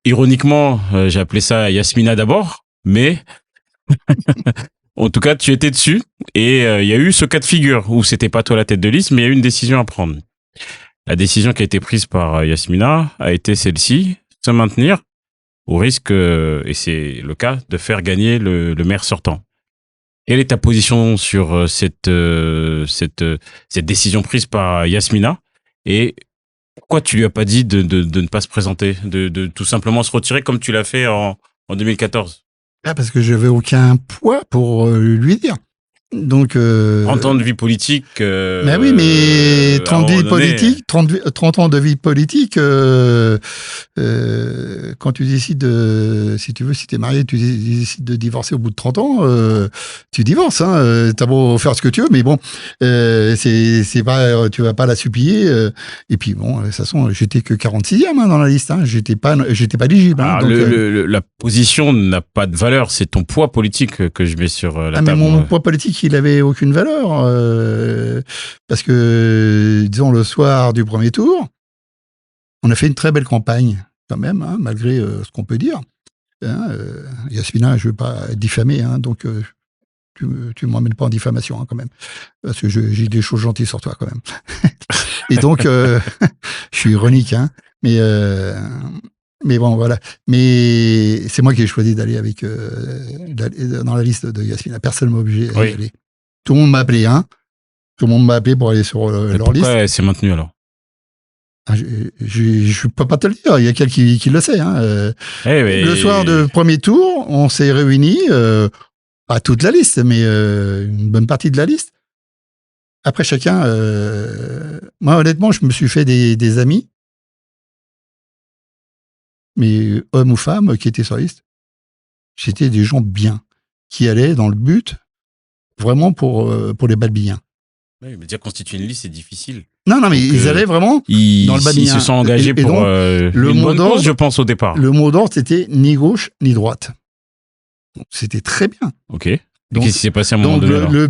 Ironiquement, j'ai appelé ça Yasmina d'abord, mais en tout cas, tu étais dessus. Et il y a eu ce cas de figure où c'était pas toi la tête de liste, mais il y a eu une décision à prendre. La décision qui a été prise par Yasmina a été celle-ci, se maintenir au risque, et c'est le cas, de faire gagner le maire sortant. Quelle est ta position sur cette décision prise par Yasmina, et pourquoi tu lui as pas dit de ne pas se présenter, de tout simplement se retirer comme tu l'as fait en 2014? Ah, parce que j'avais aucun poids pour lui dire. Donc 30 ans de vie politique. Mais oui, mais 30 ans de vie politique, quand tu décides si tu veux, si t'es marié, tu décides de divorcer au bout de 30 ans, tu divorces, hein, t'as beau faire ce que tu veux, mais bon, c'est pas, tu vas pas la supplier, et puis bon, de toute façon, j'étais que 46e dans la liste, hein, j'étais pas éligible. Hein, donc, la position n'a pas de valeur, c'est ton poids politique que je mets sur la table. Mais mon poids politique, il avait aucune valeur, parce que, disons, le soir du premier tour, on a fait une très belle campagne, quand même, hein, malgré ce qu'on peut dire. Hein, Yasmina, je ne veux pas diffamer, hein, donc tu ne m'emmènes pas en diffamation, hein, quand même, parce que j'ai des choses gentilles sur toi, quand même. Et donc, je suis ironique, hein, mais bon, voilà. Mais c'est moi qui ai choisi d'aller avec dans la liste de Yasmina. Personne ne m'a obligé à y aller. Tout le monde m'a appelé, hein. Tout le monde m'a appelé pour aller sur leur liste. Pourquoi elle s'est maintenue alors? Je peux pas te le dire. Il y a quelqu'un qui le sait. Hein. Mais... Le soir de premier tour, on s'est réunis, pas toute la liste, mais une bonne partie de la liste. Après chacun, moi honnêtement, je me suis fait des amis, mais hommes ou femmes qui étaient sur la liste. C'était des gens bien, qui allaient dans le but vraiment pour les balbiniens. Oui, mais déjà constituer une liste, c'est difficile. Non, mais ils allaient vraiment dans le balbinien. Ils se sont engagés pour donc, une bonne cause, je pense, au départ. Le mot d'ordre, c'était ni gauche ni droite. Donc, c'était très bien. Ok. Qu'est-ce qui s'est passé à un moment donné? Le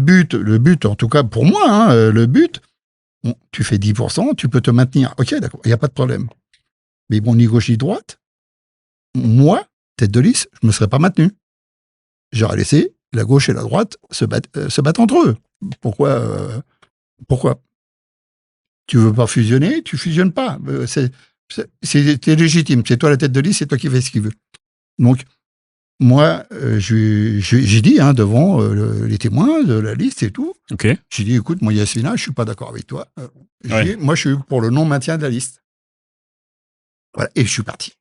but, en tout cas pour moi, hein, le but, bon, tu fais 10%, tu peux te maintenir. Ok, d'accord, il n'y a pas de problème. Mais bon, ni gauche ni droite, moi, tête de liste, je ne me serais pas maintenu. J'aurais laissé la gauche et la droite se battre entre eux. Pourquoi tu veux pas fusionner, tu fusionnes pas. C'est légitime. C'est toi la tête de liste, c'est toi qui fais ce qu'il veut. Donc, moi, j'ai dit devant les témoins de la liste et tout. Okay. J'ai dit, écoute, moi, Yasmina, je suis pas d'accord avec toi. Moi, je suis pour le non-maintien de la liste. Voilà, et je suis parti.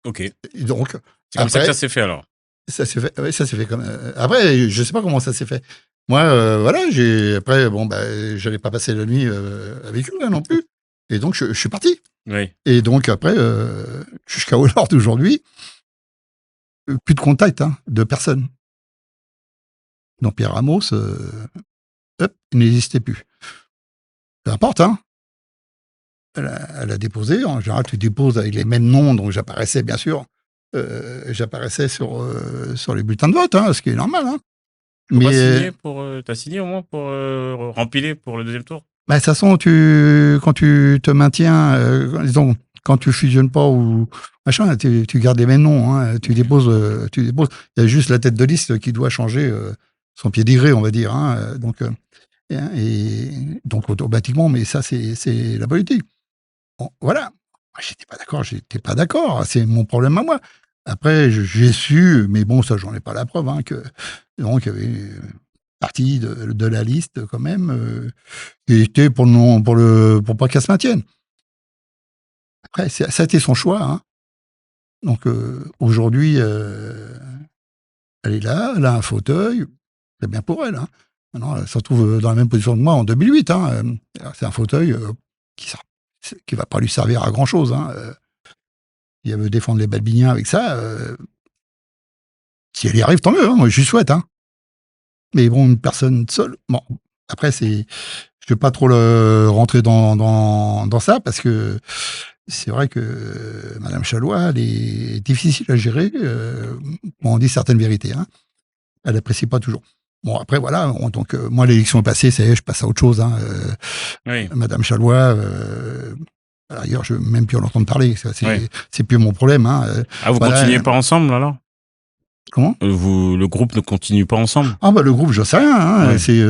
Ok. Et donc, c'est comme ça que ça s'est fait alors. Ça s'est fait. Oui, ça s'est fait comme. Après, je sais pas comment ça s'est fait. Moi, voilà, après, bon, j'allais pas passer la nuit avec eux non plus. Et donc, je suis parti. Oui. Et donc, après, jusqu'à l'heure d'aujourd'hui, plus de contact de personne. Donc, Pierre Ramos, il n'existait plus. Peu importe, hein. Elle a déposé. En général, tu déposes avec les mêmes noms, donc j'apparaissais, bien sûr. J'apparaissais sur les bulletins de vote, ce qui est normal, hein. Mais t'as signé au moins pour rempiler pour le deuxième tour? Bah, de toute façon, quand tu te maintiens, disons, quand tu fusionnes pas ou machin, tu gardes les mêmes noms, hein, tu déposes. Il y a juste la tête de liste qui doit changer son pédigré, on va dire. Hein, et donc automatiquement, mais ça, c'est la politique. Bon, voilà. J'étais pas d'accord. C'est mon problème à moi. Après, j'ai su, mais bon, ça, j'en ai pas la preuve, hein, donc, il y avait une partie de la liste, quand même, qui était pour pas qu'elle se maintienne. Après, ça a été son choix, hein. Donc, aujourd'hui, elle est là, elle a un fauteuil, c'est bien pour elle, hein. Maintenant, elle se retrouve dans la même position que moi en 2008, hein. C'est un fauteuil qui va pas lui servir à grand chose, hein. Si elle veut défendre les Balbiniens avec ça, si elle y arrive, tant mieux, hein, moi je lui souhaite, hein. Mais bon, une personne seule, bon, après, je ne vais pas trop rentrer dans ça, parce que c'est vrai que Madame Chalois, elle est difficile à gérer, quand on dit certaines vérités, hein. Elle n'apprécie pas toujours. Bon, après, voilà, donc moi, l'élection est passée, ça y est, je passe à autre chose, hein. Oui. Madame Chalois, d'ailleurs, je veux même plus en entendre parler, c'est plus mon problème, hein. Vous continuez pas ensemble, alors? Comment? Le groupe ne continue pas ensemble? Ah, bah, le groupe, je sais rien, hein. Ouais. C'est,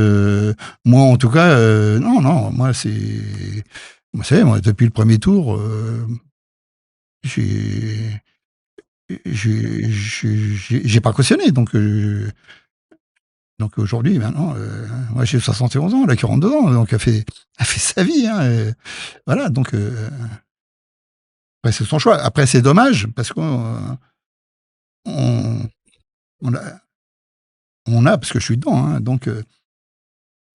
moi, en tout cas, non, moi, vous savez, moi, depuis le premier tour, j'ai pas cautionné, donc aujourd'hui, maintenant, moi, j'ai 71 ans, elle a 42 ans, donc elle fait sa vie, hein. Voilà, donc après, c'est son choix. Après, c'est dommage, parce qu'on a, parce que je suis dedans, hein, donc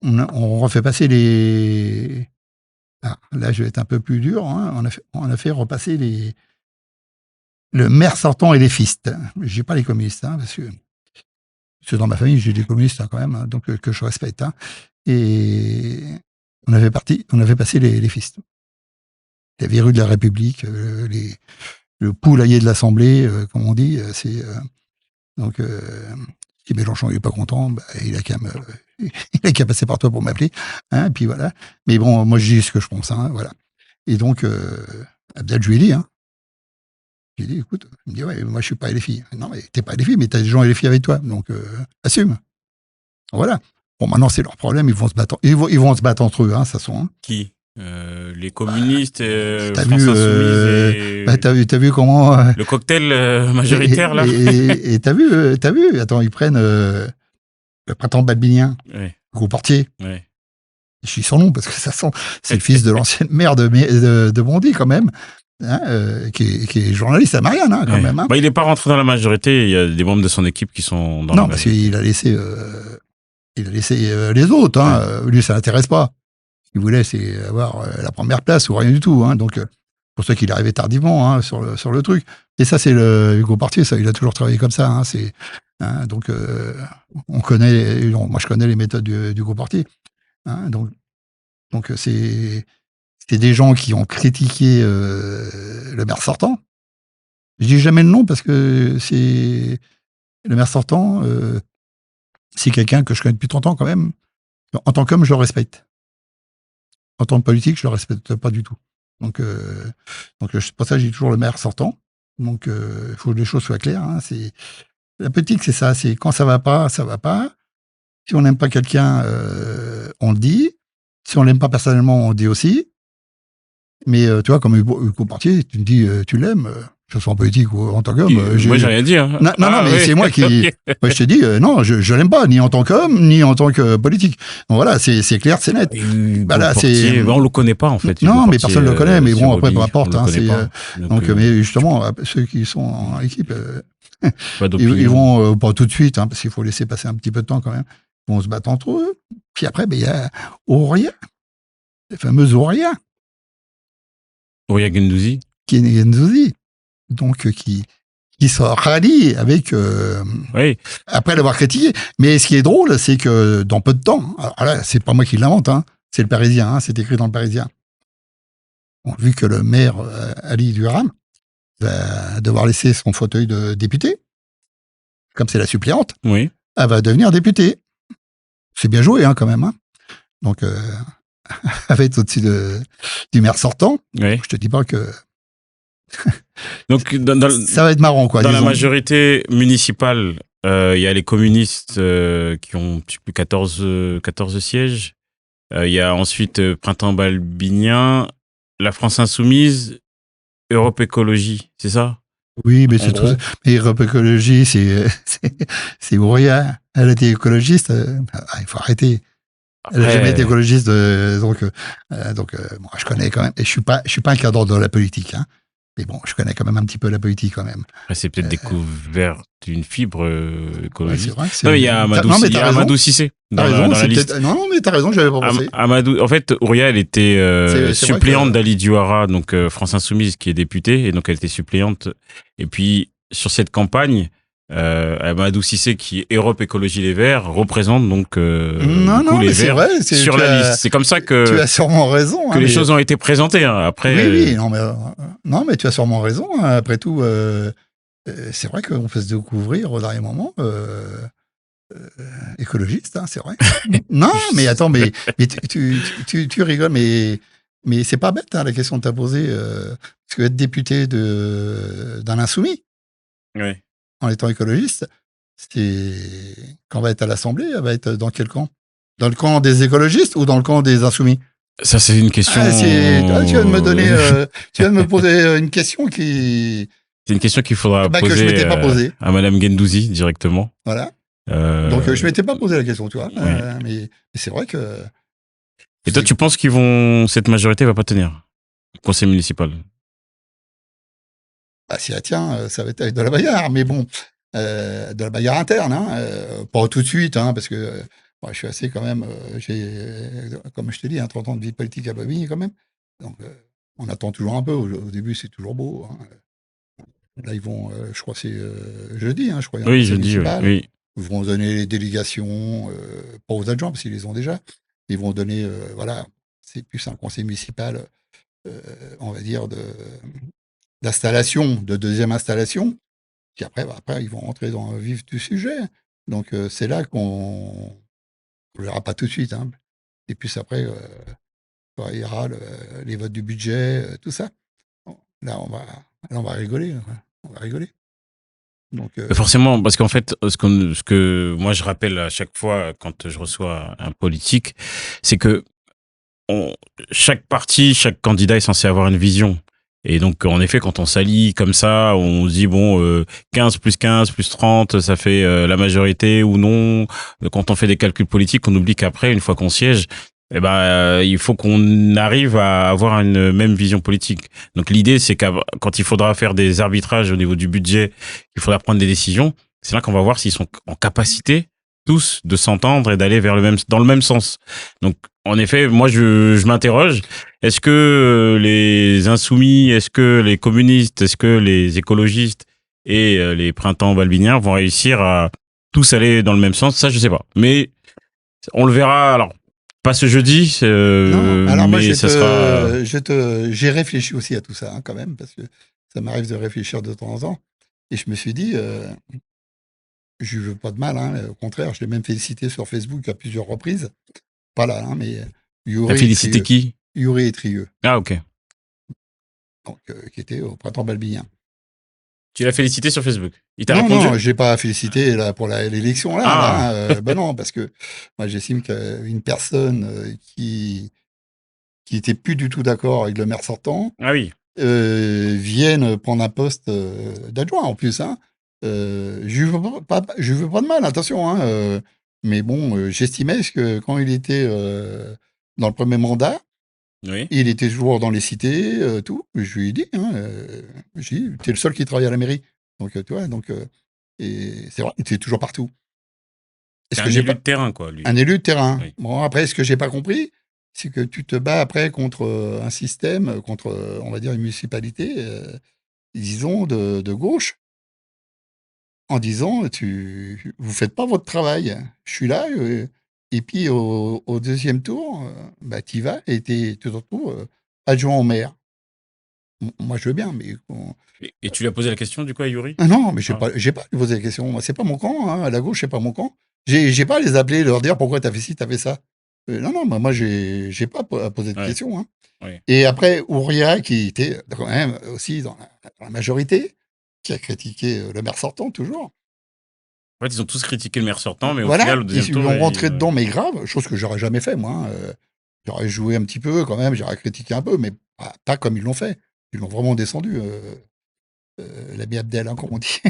on refait passer les... Ah, là, je vais être un peu plus dur, hein. On a fait repasser le maire sortant et les fistes. Je dis pas les communistes, hein, parce que dans ma famille, j'ai des communistes, hein, quand même, hein, donc que je respecte, hein. Et on avait passé les fistes. Les verrues de la République, le poulailler de l'Assemblée, comme on dit, donc si Mélenchon n'est pas content, bah, il a qu'à passer par toi pour m'appeler, hein, puis voilà. Mais bon, moi, je dis ce que je pense, hein, voilà. Et donc, Abdel, je lui ai dit, hein. J'ai dit, écoute, il me dit, ouais, moi, je suis pas LFI. Non, mais t'es pas LFI, mais t'as des gens LFI avec toi, donc assume. Voilà. Bon, maintenant, c'est leur problème, ils vont se battre entre eux, hein, ça sont. Hein. Qui les communistes, France Insoumise t'as vu comment... le cocktail majoritaire, là. Et t'as vu, attends, ils prennent le printemps balbinien, ouais. Gros Portier. Ouais. Je suis son nom, parce que c'est le fils de l'ancienne maire de Bondy, quand même. Hein, qui est journaliste à Marianne, hein, quand même. Hein. Bah, il n'est pas rentré dans la majorité. Il y a des membres de son équipe qui sont dans la majorité. Non, parce qu'il a laissé, les autres. Hein. Lui, ça l'intéresse pas. Ce qu'il voulait, c'est avoir la première place ou rien du tout. Hein. Donc, pour ça qu'il est arrivé tardivement, hein, sur le truc. Et ça, c'est le Hugo Portier. Ça, il a toujours travaillé comme ça. Hein. Donc, moi, je connais les méthodes du Hugo Portier. Hein. Donc, c'est des gens qui ont critiqué le maire sortant. Je dis jamais le nom parce que c'est le maire sortant, c'est quelqu'un que je connais depuis 30 ans quand même. En tant qu'homme, je le respecte. En tant que politique, je le respecte pas du tout. Donc c'est pour ça que je dis toujours le maire sortant. Donc il faut que les choses soient claires. Hein. La politique, c'est ça. C'est quand ça va pas, ça va pas. Si on n'aime pas quelqu'un, on le dit. Si on l'aime pas personnellement, on le dit aussi. Mais tu vois, comme Hugo Portier, tu me dis, tu l'aimes, que ce soit en politique ou en tant qu'homme. Moi, j'ai rien dit. Hein. Non, mais oui. C'est moi qui. Moi, je te dis, non, je l'aime pas, ni en tant qu'homme, ni en tant que politique. Donc voilà, c'est clair, c'est net. Voilà, on le connaît pas, en fait. Non, mais personne le connaît, mais bon, après, peu importe. Hein, donc, mais justement, ceux qui sont en équipe, ils vont pas tout de suite, hein, parce qu'il faut laisser passer un petit peu de temps quand même. Ils vont se battre entre eux. Puis après, il y a Ouria, les fameuses Ouria. Ouria Gendouzi. Gendouzi. Donc, qui se rallie avec, oui. après l'avoir critiqué. Mais ce qui est drôle, c'est que dans peu de temps, alors là, c'est pas moi qui l'invente, hein, c'est le Parisien, hein, c'est écrit dans le Parisien. Bon, vu que le maire Ali Duram va devoir laisser son fauteuil de député, comme c'est la suppléante, oui. Elle va devenir députée. c'est bien joué, hein, quand même. Hein. Donc, avec au-dessus du maire sortant, Oui. je te dis pas que Donc, ça va être marrant, quoi. Dans la majorité municipale, il y a les communistes qui ont, je sais plus, 14 sièges. Il y a ensuite Printemps balbinien, la France Insoumise, Europe Écologie, c'est ça? Oui, mais c'est tout. Mais Europe Écologie, c'est Ouria. Elle était écologiste. Il faut arrêter. Elle n'a jamais été écologiste, donc moi, je connais quand même. Et je suis pas un cadre de la politique, hein. Mais bon, je connais quand même un petit peu la politique quand même. Après, c'est peut-être découvert d'une fibre écologiste. Ouais, c'est non, vrai. mais il y a Amadou Cissé dans la liste. Non, mais t'as raison, j'avais pas pensé. Amadou, en fait, Ouria, elle était suppléante d'Ali Diouara, donc France Insoumise, qui est députée, et donc elle était suppléante. Et puis, sur cette campagne, Amadou Cissé, qui est Europe Écologie Les Verts, représente donc les Verts vrai, sur la liste. C'est comme ça que tu as sûrement raison, que les choses ont été présentées. Hein. Après, oui, non, mais tu as sûrement raison. Hein. Après tout, c'est vrai qu'on peut se découvrir au dernier moment écologiste, hein, c'est vrai. Non, mais attends, mais tu rigoles, mais c'est pas bête, hein, la question que tu as posée. Parce que être député d'un insoumis, oui. en étant écologiste, c'est quand on va être à l'Assemblée, elle va être dans quel camp? Dans le camp des écologistes ou dans le camp des insoumis? Ça, c'est une question. Tu viens de me donner, tu viens de me poser une question qui. C'est une question qu'il faudra poser que je m'étais pas posée. À Madame Gendouzi directement. Voilà. Donc je m'étais pas posé la question, tu vois. Oui. Mais c'est vrai que. Et toi, tu penses cette majorité va pas tenir, le conseil municipal? Bah, si elle tient, ça va être avec de la bagarre, mais bon, de la bagarre interne, hein, pas tout de suite, hein, parce que moi, je suis assez quand même, comme je te dis, 30 ans de vie politique à Bobigny quand même, donc on attend toujours un peu, au début c'est toujours beau. Hein. Là, ils vont, je crois que c'est jeudi, hein, je crois. Oui, jeudi, oui. Ils vont donner les délégations, pas aux adjoints, parce qu'ils les ont déjà, ils vont donner, voilà, c'est plus un conseil municipal, on va dire, d'installation, de deuxième installation. Puis après, ils vont rentrer dans le vif du sujet. Donc, c'est là qu'on ne verra pas tout de suite. Hein. Et puis après, il y aura les votes du budget, tout ça. Là, on va rigoler. On va rigoler. Donc, forcément, parce qu'en fait, ce que moi je rappelle à chaque fois quand je reçois un politique, c'est que chaque parti, chaque candidat est censé avoir une vision. Et donc, en effet, quand on s'allie comme ça, on se dit, bon, 15 plus 15 plus 30, ça fait la majorité ou non. Quand on fait des calculs politiques, on oublie qu'après, une fois qu'on siège, il faut qu'on arrive à avoir une même vision politique. Donc, l'idée, c'est quand il faudra faire des arbitrages au niveau du budget, il faudra prendre des décisions, c'est là qu'on va voir s'ils sont en capacité tous de s'entendre et d'aller dans le même sens. Donc, en effet, moi, je m'interroge. Est-ce que les insoumis, est-ce que les communistes, est-ce que les écologistes et les printemps balbiniens vont réussir à tous aller dans le même sens? Ça, je sais pas. Mais on le verra. Alors, pas ce jeudi. Non, alors moi, mais ça sera. J'ai réfléchi aussi à tout ça, hein, quand même, parce que ça m'arrive de réfléchir de temps en temps. Et je me suis dit, je ne veux pas de mal, hein, au contraire, je l'ai même félicité sur Facebook à plusieurs reprises. Pas là, hein, mais T'as félicité qui? Yuri et Trieux. Ah, ok. Donc, qui était au printemps balbinien. Tu l'as félicité sur Facebook? Il t'a répondu? Non, je l'ai pas félicité là, pour l'élection. Ben non, parce que moi, j'estime qu'une personne qui était plus du tout d'accord avec le maire sortant ah oui. vienne prendre un poste d'adjoint en plus. Hein. Je veux pas de mal, attention. Hein, mais bon, j'estimais que quand il était dans le premier mandat, oui. Il était toujours dans les cités, tout. Je lui ai dit, hein, t'es le seul qui travaille à la mairie. Donc, tu vois, et c'est vrai, il était toujours partout. C'est un élu de terrain, quoi, lui. Un élu de terrain. Oui. Bon, après, ce que j'ai pas compris, c'est que tu te bats après contre un système, contre, on va dire, une municipalité, disons, de gauche, en disant, vous faites pas votre travail. Je suis là, et puis au deuxième tour, tu y vas et tu te retrouves adjoint au maire. Moi, je veux bien, mais... Et tu lui as posé la question, du coup, à Yuri? Ah non, mais j'ai pas lui posé la question. Moi, c'est pas mon camp. Hein. À la gauche, c'est pas mon camp. J'ai pas à les appeler, leur dire pourquoi t'as fait ci, t'as fait ça. Non, moi, j'ai pas à poser de questions. Hein. Ouais. Et après, Ouria, qui était quand même aussi dans la majorité, qui a critiqué le maire sortant, toujours. En fait, ils ont tous critiqué le maire sortant, mais au Voilà, final, au deuxième ils lui tour, ont rentré ouais. dedans, mais grave, chose que j'aurais jamais fait, moi. Hein. J'aurais joué un petit peu quand même, j'aurais critiqué un peu, mais pas comme ils l'ont fait. Ils l'ont vraiment descendu, l'ami Abdel, hein, comme on dit.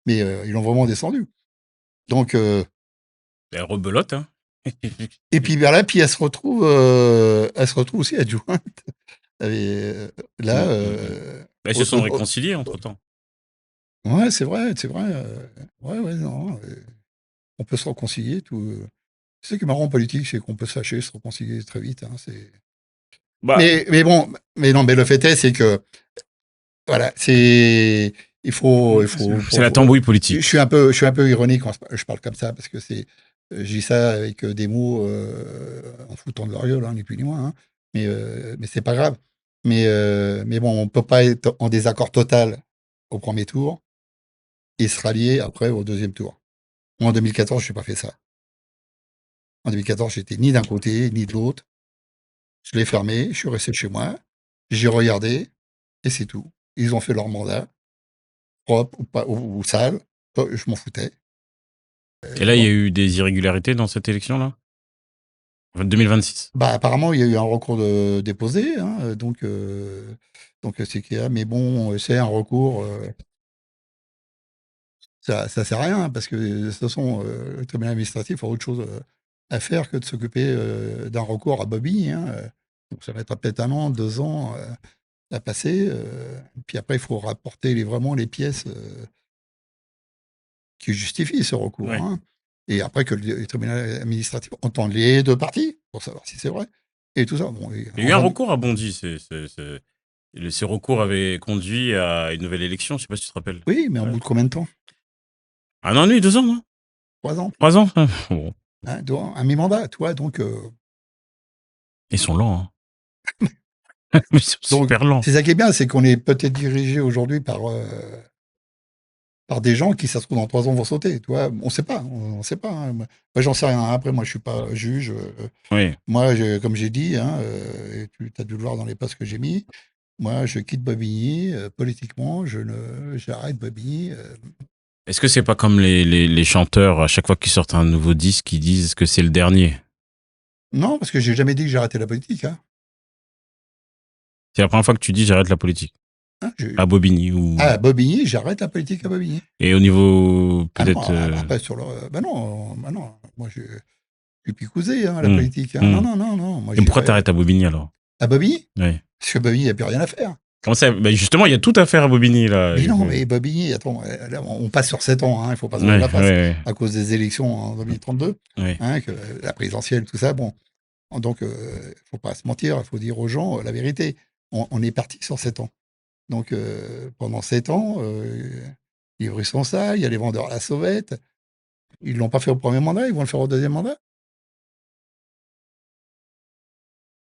Mais ils l'ont vraiment descendu. Donc, Elle rebelote, hein. et puis vers là, puis elle se retrouve aussi adjointe. Et, là, Bah, ils se sont réconciliés entre-temps. ouais, c'est vrai, c'est vrai. Ouais, non. On peut se réconcilier. C'est ce qui est marrant en politique, c'est qu'on peut se fâcher, se réconcilier très vite. Hein, Bah, mais bon, mais non, mais le fait est, c'est que voilà, c'est la tambouille politique. je suis un peu ironique quand je parle comme ça parce que je dis ça avec des mots en foutant de leur gueule, hein, ni plus ni moins. Hein, mais c'est pas grave. Mais bon, on peut pas être en désaccord total au premier tour et se rallier après au deuxième tour. Moi, en 2014, je n'ai pas fait ça. En 2014, j'étais ni d'un côté ni de l'autre. Je l'ai fermé, je suis resté chez moi, j'ai regardé et c'est tout. Ils ont fait leur mandat, propre ou pas ou sale, je m'en foutais. Et là, il y Bon. a eu des irrégularités dans cette élection-là? En fait, 2026. Bah, apparemment, il y a eu un recours déposé, hein, donc c'est qu'il y a, mais bon, c'est un recours, ça sert à rien, hein, parce que de toute façon, le tribunal administratif a autre chose à faire que de s'occuper d'un recours à Bobigny. Hein, donc ça va être peut-être 1 an, 2 ans à passer. Puis après, il faut rapporter vraiment les pièces qui justifient ce recours. Ouais. Hein. Et après que le tribunal administratif entende les deux parties pour savoir si c'est vrai. Et tout ça. Bon, Il y a eu un recours à Bondy. Ces recours avaient conduit à une nouvelle élection, je sais pas si tu te rappelles. oui, mais en bout de combien de temps? 1 an et demi, 2 ans, non? 3 ans. 3 ans? Bon. Hein, un mi-mandat, tu vois. Donc, Ils sont lents, hein. Mais ils sont super lents. c'est ça qui est bien, c'est qu'on est peut-être dirigé aujourd'hui par des gens qui, ça se trouve, dans 3 ans vont sauter. Tu vois, on sait pas. On sait pas. Hein. Moi, j'en sais rien. Après, moi, je suis pas juge. Oui. Moi, comme j'ai dit, hein, et tu as dû le voir dans les posts que j'ai mis, moi, je quitte Bobigny. Politiquement, j'arrête Bobigny. Est-ce que c'est pas comme les chanteurs, à chaque fois qu'ils sortent un nouveau disque, qui disent que c'est le dernier? Non, parce que j'ai jamais dit que j'arrêtais la politique. Hein. C'est la première fois que tu dis j'arrête la politique. Hein, À Bobigny ou... à Bobigny, j'arrête la politique à Bobigny. Et au niveau, Ah non, peut-être... après, bah non, moi, je suis picousé, hein, la politique. Hein. Non. Moi, Et pourquoi t'arrêtes à Bobigny, alors? À Bobigny? Oui. Parce que Bobigny, il n'y a plus rien à faire. Comment ça? Ben justement, il y a tout à faire à Bobigny, là. Mais non, mais Bobigny, attends, là, on passe sur 7 ans, hein, il faut pas se voir la face, à cause des élections en 2032, hein, que la présidentielle, tout ça, bon. Donc, faut pas se mentir, il faut dire aux gens la vérité. On est parti sur 7 ans. Donc, pendant 7 ans, les rues sont sales, il y a les vendeurs à la sauvette. Ils l'ont pas fait au premier mandat, ils vont le faire au deuxième mandat.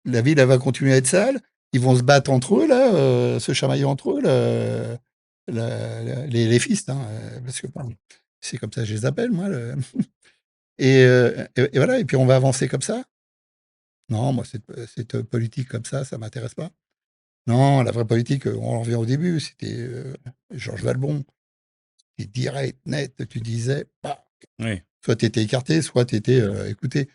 La ville, elle va continuer à être sale. Ils vont se battre entre eux, là, se chamailler entre eux, les fistes, hein, parce que c'est comme ça que je les appelle, moi. Et voilà, et puis on va avancer comme ça. Non, moi, cette politique comme ça m'intéresse pas. Non, la vraie politique, on en revient au début, c'était Georges Valbon. C'était direct, net, tu disais, bah, soit tu étais écarté, soit tu étais écouté.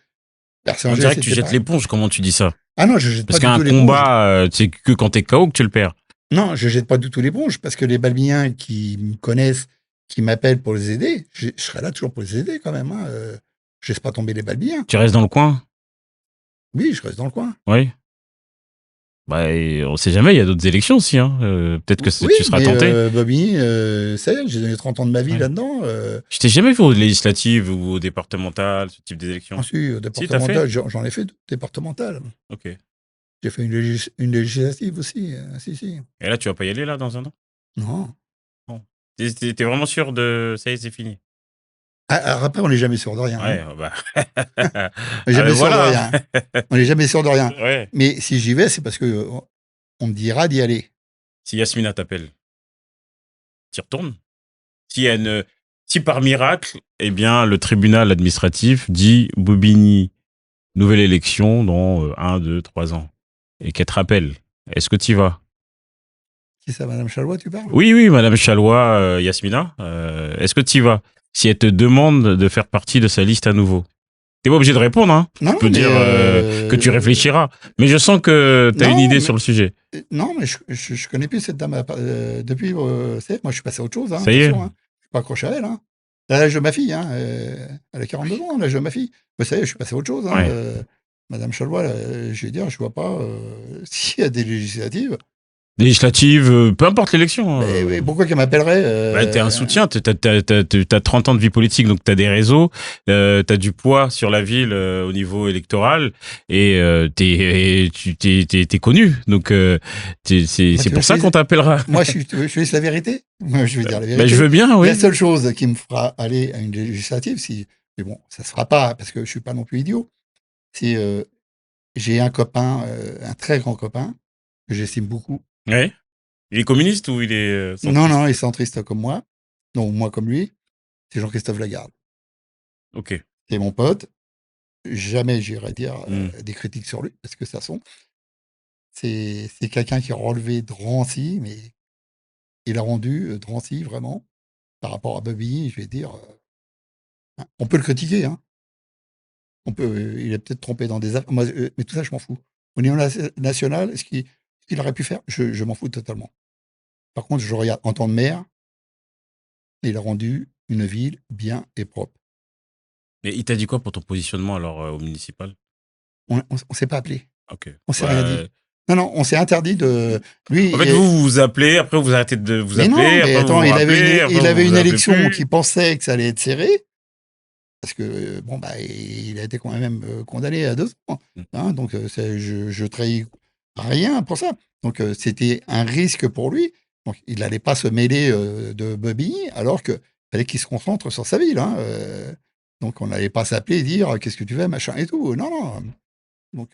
On dirait que tu jettes l'éponge, comment tu dis ça? Ah non, je jette pas du tout l'éponge. Parce qu'un combat, c'est que quand t'es KO que tu le perds. Non, je jette pas du tout l'éponge, parce que les Balbiniens qui me connaissent, qui m'appellent pour les aider, je serai là toujours pour les aider quand même. Hein. Je laisse pas tomber les Balbiniens. Tu restes dans le coin? Oui, je reste dans le coin. Oui. Bah, on sait jamais, il y a d'autres élections aussi. Hein. Peut-être que tu seras tenté. Bobigny, ça y est, j'ai donné 30 ans de ma vie là-dedans. Je t'ai jamais vu aux législatives ou aux départementales, ce type d'élection. Ah si, départementales, j'en ai fait départementales. Ok. J'ai fait une législative aussi, si. Et là, tu vas pas y aller, là, dans 1 an? Non. Bon. T'es vraiment sûr de... Ça y est, c'est fini? Alors après, on n'est jamais sûr de rien. Ouais, hein. bah... On n'est jamais sûr de rien. On n'est jamais sûr de rien. Ouais. Mais si j'y vais, c'est parce que on me dira d'y aller. Si Yasmina t'appelle, t'y retournes? S'il y a Si par miracle, eh bien, le tribunal administratif dit Bobigny, nouvelle élection dans 1, 2, 3 ans, et qu'elle te rappelle, est-ce que tu y vas? Qui ça, Madame Chalois, tu parles? Oui, Madame Chalois, Yasmina, est-ce que tu y vas? Si elle te demande de faire partie de sa liste à nouveau. T'es pas obligé de répondre, hein. Non, Tu peux mais dire que tu réfléchiras. Mais je sens que tu as une non, idée mais sur le sujet. non, mais je connais plus cette dame depuis. Moi, je suis passé à autre chose, hein, Ça y est. attention. Hein. Je suis pas accroché à elle. Hein. À l'âge de ma fille, hein, elle a 42 ans, à l'âge de ma fille. Mais ça y est, je suis passé à autre chose. Hein, Ouais. Madame Chalois, je vais dire, je vois pas s'il y a des législatives. Législative, peu importe l'élection. Mais pourquoi qu'elle m'appellerait Bah, t'es un soutien, t'as 30 ans de vie politique, donc t'as des réseaux, t'as du poids sur la ville au niveau électoral, et t'es connu. Donc c'est pour ça qu'on t'appellera. Moi, je suis la vérité. Moi, je vais dire la vérité. Bah, je veux bien, oui. La seule chose qui me fera aller à une législative, mais bon, ça se fera pas parce que je suis pas non plus idiot. C'est j'ai un copain, un très grand copain que j'estime beaucoup. Ouais. Il est communiste ou il est centriste? Non, il est centriste comme moi, non, moi comme lui. C'est Jean-Christophe Lagarde. Ok. C'est mon pote. Jamais j'irai dire Hmm. des critiques sur lui parce que ça sont. C'est quelqu'un qui a relevé Drancy, mais il a rendu Drancy vraiment par rapport à Bobigny. Je vais dire, on peut le critiquer, hein. Il est peut-être trompé dans des affaires. Moi, mais tout ça, je m'en fous. Au niveau national, ce qu'il aurait pu faire, je m'en fous totalement. Par contre, je regarde en tant que maire, il a rendu une ville bien et propre. Mais il t'a dit quoi pour ton positionnement alors au municipal? On s'est pas appelé. Ok. On s'est rien dit. Ouais. Non, on s'est interdit de. Lui. En fait, vous vous appelez, après vous arrêtez de vous Mais non, appeler, mais après vous attends, vous rappelez, après il vous avait vous une appelez élection plus. qui pensait que ça allait être serré, parce que bon bah il a été quand même condamné à 2 ans. Hein, donc je trahis rien pour ça. Donc c'était un risque pour lui. Donc il n'allait pas se mêler de Bobigny, alors que fallait qu'il se concentre sur sa ville. Hein, donc on n'allait pas s'appeler et dire qu'est-ce que tu fais, machin et tout. Non, non. Donc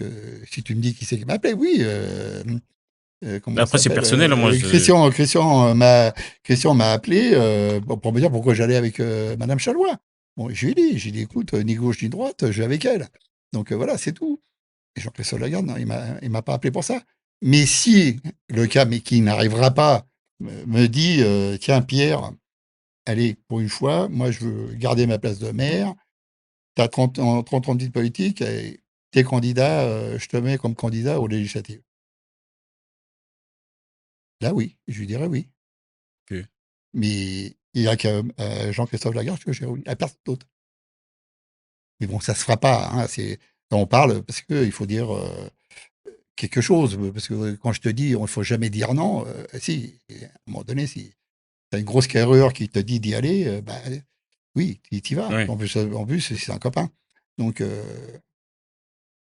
si tu me dis qui c'est qui m'appelait, oui. Comment il Après c'est s'appelle personnel, hein, moi je. Christian m'a appelé pour me dire pourquoi j'allais avec Madame Chalois. Bon, je lui ai dit, écoute, ni gauche ni droite, je vais avec elle. Donc voilà, c'est tout. Et Jean-Christophe Lagarde, non, il m'a pas appelé pour ça. Mais si le cas, mais qui n'arrivera pas, me dit, tiens Pierre, allez, pour une fois, moi je veux garder ma place de maire, tu as 30 ans de politique, et t'es candidat, je te mets comme candidat aux législatives. Là, oui, je lui dirais oui. Ok. Mais il y a que Jean-Christophe Lagarde que j'ai oui, à personne d'autre. Mais bon, ça se fera pas. Hein, quand on parle, parce qu'il faut dire quelque chose. Parce que quand je te dis, il ne faut jamais dire non, si, à un moment donné, si tu as une grosse carrure qui te dit d'y aller, bah, oui, tu y vas. Ouais. En plus c'est un copain. Donc,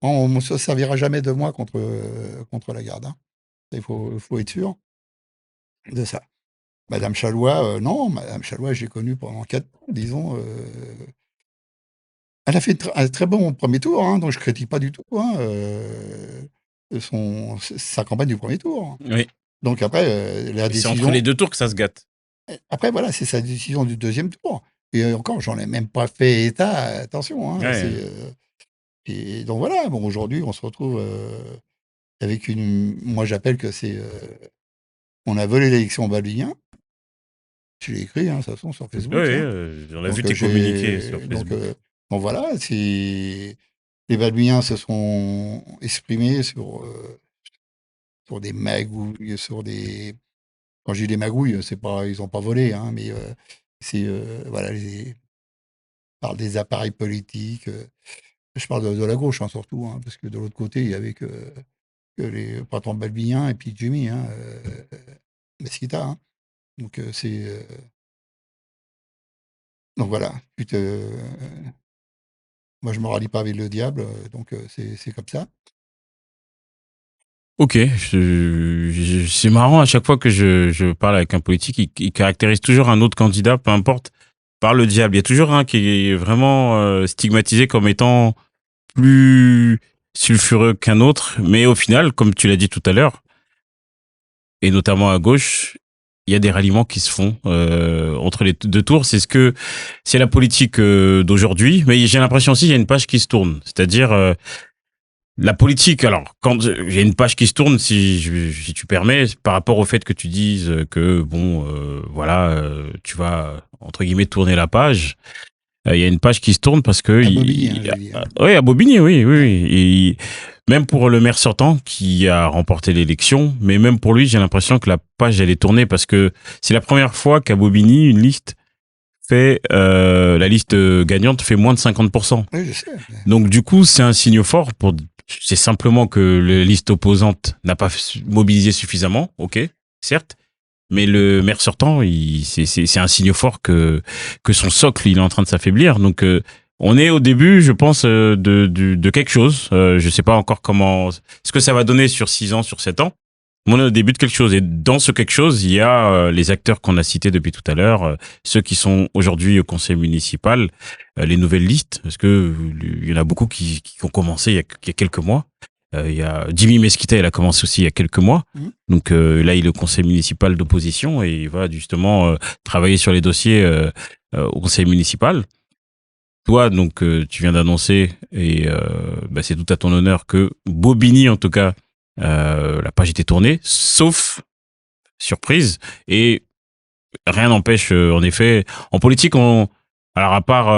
on ne se servira jamais de moi contre Lagarde. Hein. Il faut être sûr de ça. Madame Chalois, non, Madame Chalois, j'ai connue pendant 4 ans, disons. Elle a fait un très bon premier tour, hein, donc je critique pas du tout hein, sa campagne du premier tour. Oui. Donc après, la Mais c'est entre les décision. 2 tours que ça se gâte. Après, voilà, c'est sa décision du deuxième tour. Et encore, j'en ai même pas fait état, attention. Hein, Ouais. et donc voilà, bon, aujourd'hui, on se retrouve avec une. Moi, j'appelle que c'est. On a volé l'élection Balbien. Je l'ai écrit, hein, de toute façon, sur Oui, Facebook. Hein. on a vu Donc, tes communiqués sur Facebook. bon, voilà, les Balbiniens se sont exprimés sur des magouilles, quand je dis des magouilles, c'est pas, ils ont pas volé, hein, mais c'est, voilà, ils parlent des appareils politiques. Je parle de la gauche, hein, surtout, hein, parce que de l'autre côté, il y avait que les patrons Balbiniens et puis Jimmy, hein, Mesquita. Hein. Donc, donc voilà. Moi, je me rallie pas avec le diable, donc c'est comme ça. Ok, c'est marrant à chaque fois que je parle avec un politique, il caractérise toujours un autre candidat, peu importe, par le diable. Il y a toujours un qui est vraiment stigmatisé comme étant plus sulfureux qu'un autre, mais au final, comme tu l'as dit tout à l'heure, et notamment à gauche, il y a des ralliements qui se font entre les deux tours. C'est la politique d'aujourd'hui, mais j'ai l'impression aussi qu'il y a une page qui se tourne. C'est-à-dire la politique. Alors, quand il y a une page qui se tourne, si tu permets, par rapport au fait que tu dises que bon, tu vas entre guillemets tourner la page. Il y a une page qui se tourne parce que à Bobigny, oui, à Bobigny, oui. Et même pour le maire sortant qui a remporté l'élection, mais même pour lui, j'ai l'impression que la page elle est tournée parce que c'est la première fois qu'à Bobigny une liste fait la liste gagnante fait moins de 50%. Oui, je sais. Donc du coup, c'est un signe fort c'est simplement que la liste opposante n'a pas mobilisé suffisamment, ok, certes. Mais le maire sortant, c'est un signe fort que son socle il est en train de s'affaiblir. Donc on est au début, je pense, de quelque chose. Je sais pas encore ce que ça va donner sur 6 ans, sur 7 ans. Mais on est au début de quelque chose. Et dans ce quelque chose, il y a les acteurs qu'on a cités depuis tout à l'heure, ceux qui sont aujourd'hui au conseil municipal, les nouvelles listes, parce que il y en a beaucoup qui ont commencé il y a quelques mois. Il y a Jimmy Mesquita, il a commencé aussi il y a quelques mois. Donc là, il est au conseil municipal d'opposition et il va justement travailler sur les dossiers au conseil municipal. Toi, donc, tu viens d'annoncer, et c'est tout à ton honneur, que Bobigny, en tout cas, la page était tournée, sauf surprise. Et rien n'empêche, en effet, en politique, alors à part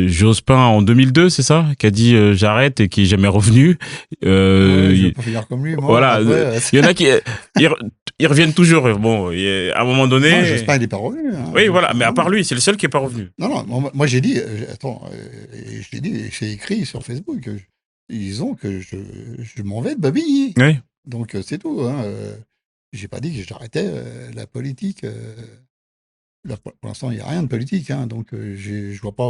Jospin en 2002, c'est ça, qui a dit j'arrête et qui est jamais revenu. Je vais pas finir comme lui, moi. Voilà, Après, il y en a qui ils reviennent toujours. Bon, à un moment donné. Non, Jospin, il n'est pas revenu. Hein. Oui, voilà, mais à part lui, c'est le seul qui est pas revenu. Non, moi j'ai dit, je l'ai dit, j'ai écrit sur Facebook, disons que je m'en vais de Bobigny. Oui. Donc c'est tout. Hein. J'ai pas dit que j'arrêtais la politique. Là, pour l'instant, il n'y a rien de politique. Hein, donc je vois pas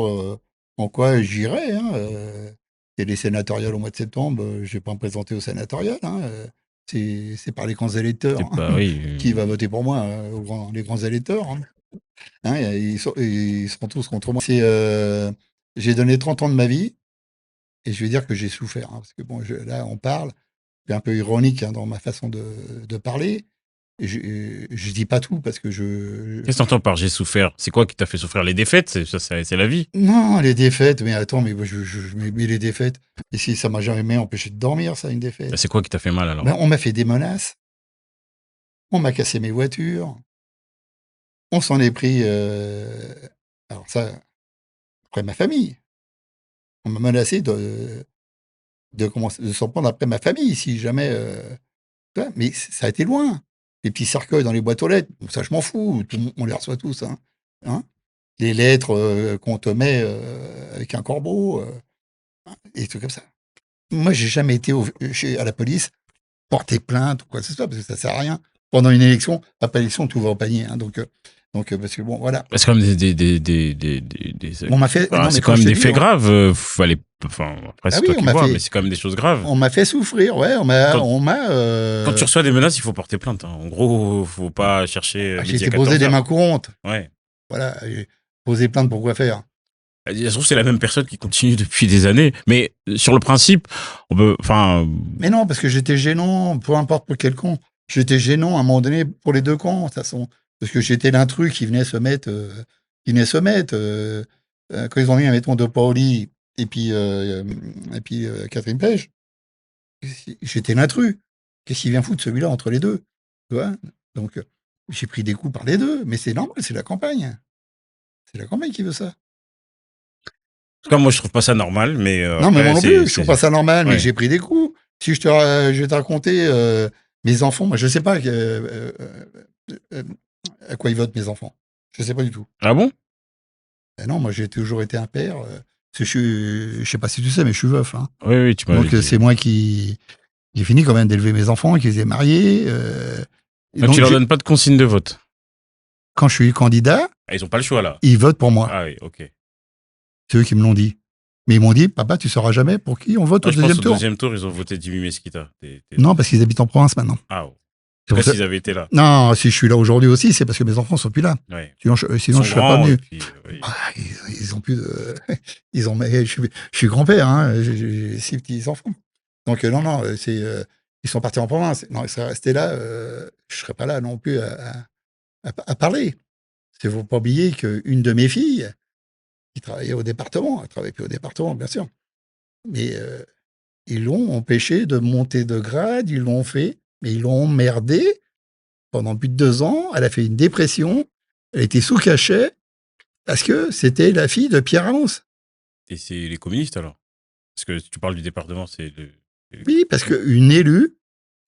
en quoi j'irais. Hein, il y a les sénatoriales au mois de septembre. Je ne vais pas me présenter aux sénatoriales. Hein, c'est par les grands électeurs qui va voter pour moi, les grands électeurs. Hein. Hein, ils seront tous contre moi. J'ai donné 30 ans de ma vie et je vais dire que j'ai souffert. Hein, parce que bon, là, on parle. C'est un peu ironique hein, dans ma façon de parler. Et je dis pas tout parce que Qu'est-ce que t'entends par j'ai souffert? C'est quoi qui t'a fait souffrir? Les défaites? C'est la vie? Non, les défaites. Mais attends, mais les défaites. Et si ça m'a jamais empêché de dormir, ça, une défaite. C'est quoi qui t'a fait mal alors? Ben, on m'a fait des menaces. On m'a cassé mes voitures. On s'en est pris. Alors ça, après ma famille. On m'a menacé de s'en prendre après ma famille si jamais. Mais ça a été loin. Les petits cercueils dans les boîtes aux lettres, ça je m'en fous, on les reçoit tous. Hein. Les lettres qu'on te met avec un corbeau, et tout comme ça. Moi, j'ai jamais été à la police porter plainte ou quoi que ce soit, parce que ça sert à rien. Pendant une élection, après l'élection, tout va au panier. Hein, donc, parce que bon, voilà. C'est quand même On m'a fait. C'est quand même des faits graves. Fallait. Enfin, après, c'est toi qui vois, mais c'est quand même des choses graves. On m'a fait souffrir, ouais. Quand tu reçois des menaces, il faut porter plainte. Hein. En gros, faut pas chercher. J'ai été posé des mains courantes. Ouais. Voilà, j'ai posé plainte pour quoi faire. Ça se trouve, c'est la même personne qui continue depuis des années. Mais sur le principe, on peut. Enfin. Mais non, parce que j'étais gênant, peu importe pour quel camp. J'étais gênant à un moment donné pour les deux camps, de toute façon. Parce que j'étais l'intrus qui venait se mettre. Quand ils ont mis, mettons, De Paoli et puis Catherine Page, j'étais l'intrus. Qu'est-ce qu'il vient foutre celui-là entre les deux? Tu vois? Donc, j'ai pris des coups par les deux, mais c'est normal, c'est la campagne. C'est la campagne qui veut ça. En tout cas, moi, je trouve pas ça normal, mais. Non, mais moi non plus, je trouve pas ça normal, mais j'ai pris des coups. Si je vais te raconter mes enfants, moi, je sais pas à quoi ils votent mes enfants. Je sais pas du tout. Ah bon? Ben non, moi, j'ai toujours été un père. Je sais pas si tu sais, mais je suis veuf. Hein. Oui, tu m'as dit. Donc, c'est moi qui. J'ai fini quand même d'élever mes enfants, qui les ai mariés. Donc, tu leur donnes pas de consigne de vote? Quand je suis candidat. Ah, ils ont pas le choix, là. Ils votent pour moi. Ah oui, ok. C'est eux qui me l'ont dit. Mais ils m'ont dit, papa, tu sauras jamais pour qui on vote au deuxième tour. Au deuxième tour, ils ont voté Jimmy Mesquita. Non, parce qu'ils habitent en province maintenant. Ah, oh. C'est s'ils avaient été là. Non, si je suis là aujourd'hui aussi, c'est parce que mes enfants sont plus là. Ouais. Sinon, je serais pas venu. Puis, oui. Ils ont plus de. Je suis grand-père, hein, j'ai 6 petits-enfants. Donc, non, ils sont partis en province. Non, ils seraient restés là, je serais pas là non plus à parler. Il ne faut pas oublier qu'une de mes filles, qui travaillait au département, elle ne travaillait plus au département, bien sûr, mais ils l'ont empêché de monter de grade, ils l'ont fait, mais ils l'ont emmerdée pendant plus de 2 ans. Elle a fait une dépression, elle était sous cachet, parce que c'était la fille de Pierre Amos. Et c'est les communistes, alors? Parce que si tu parles du département, c'est Oui, parce qu'une élue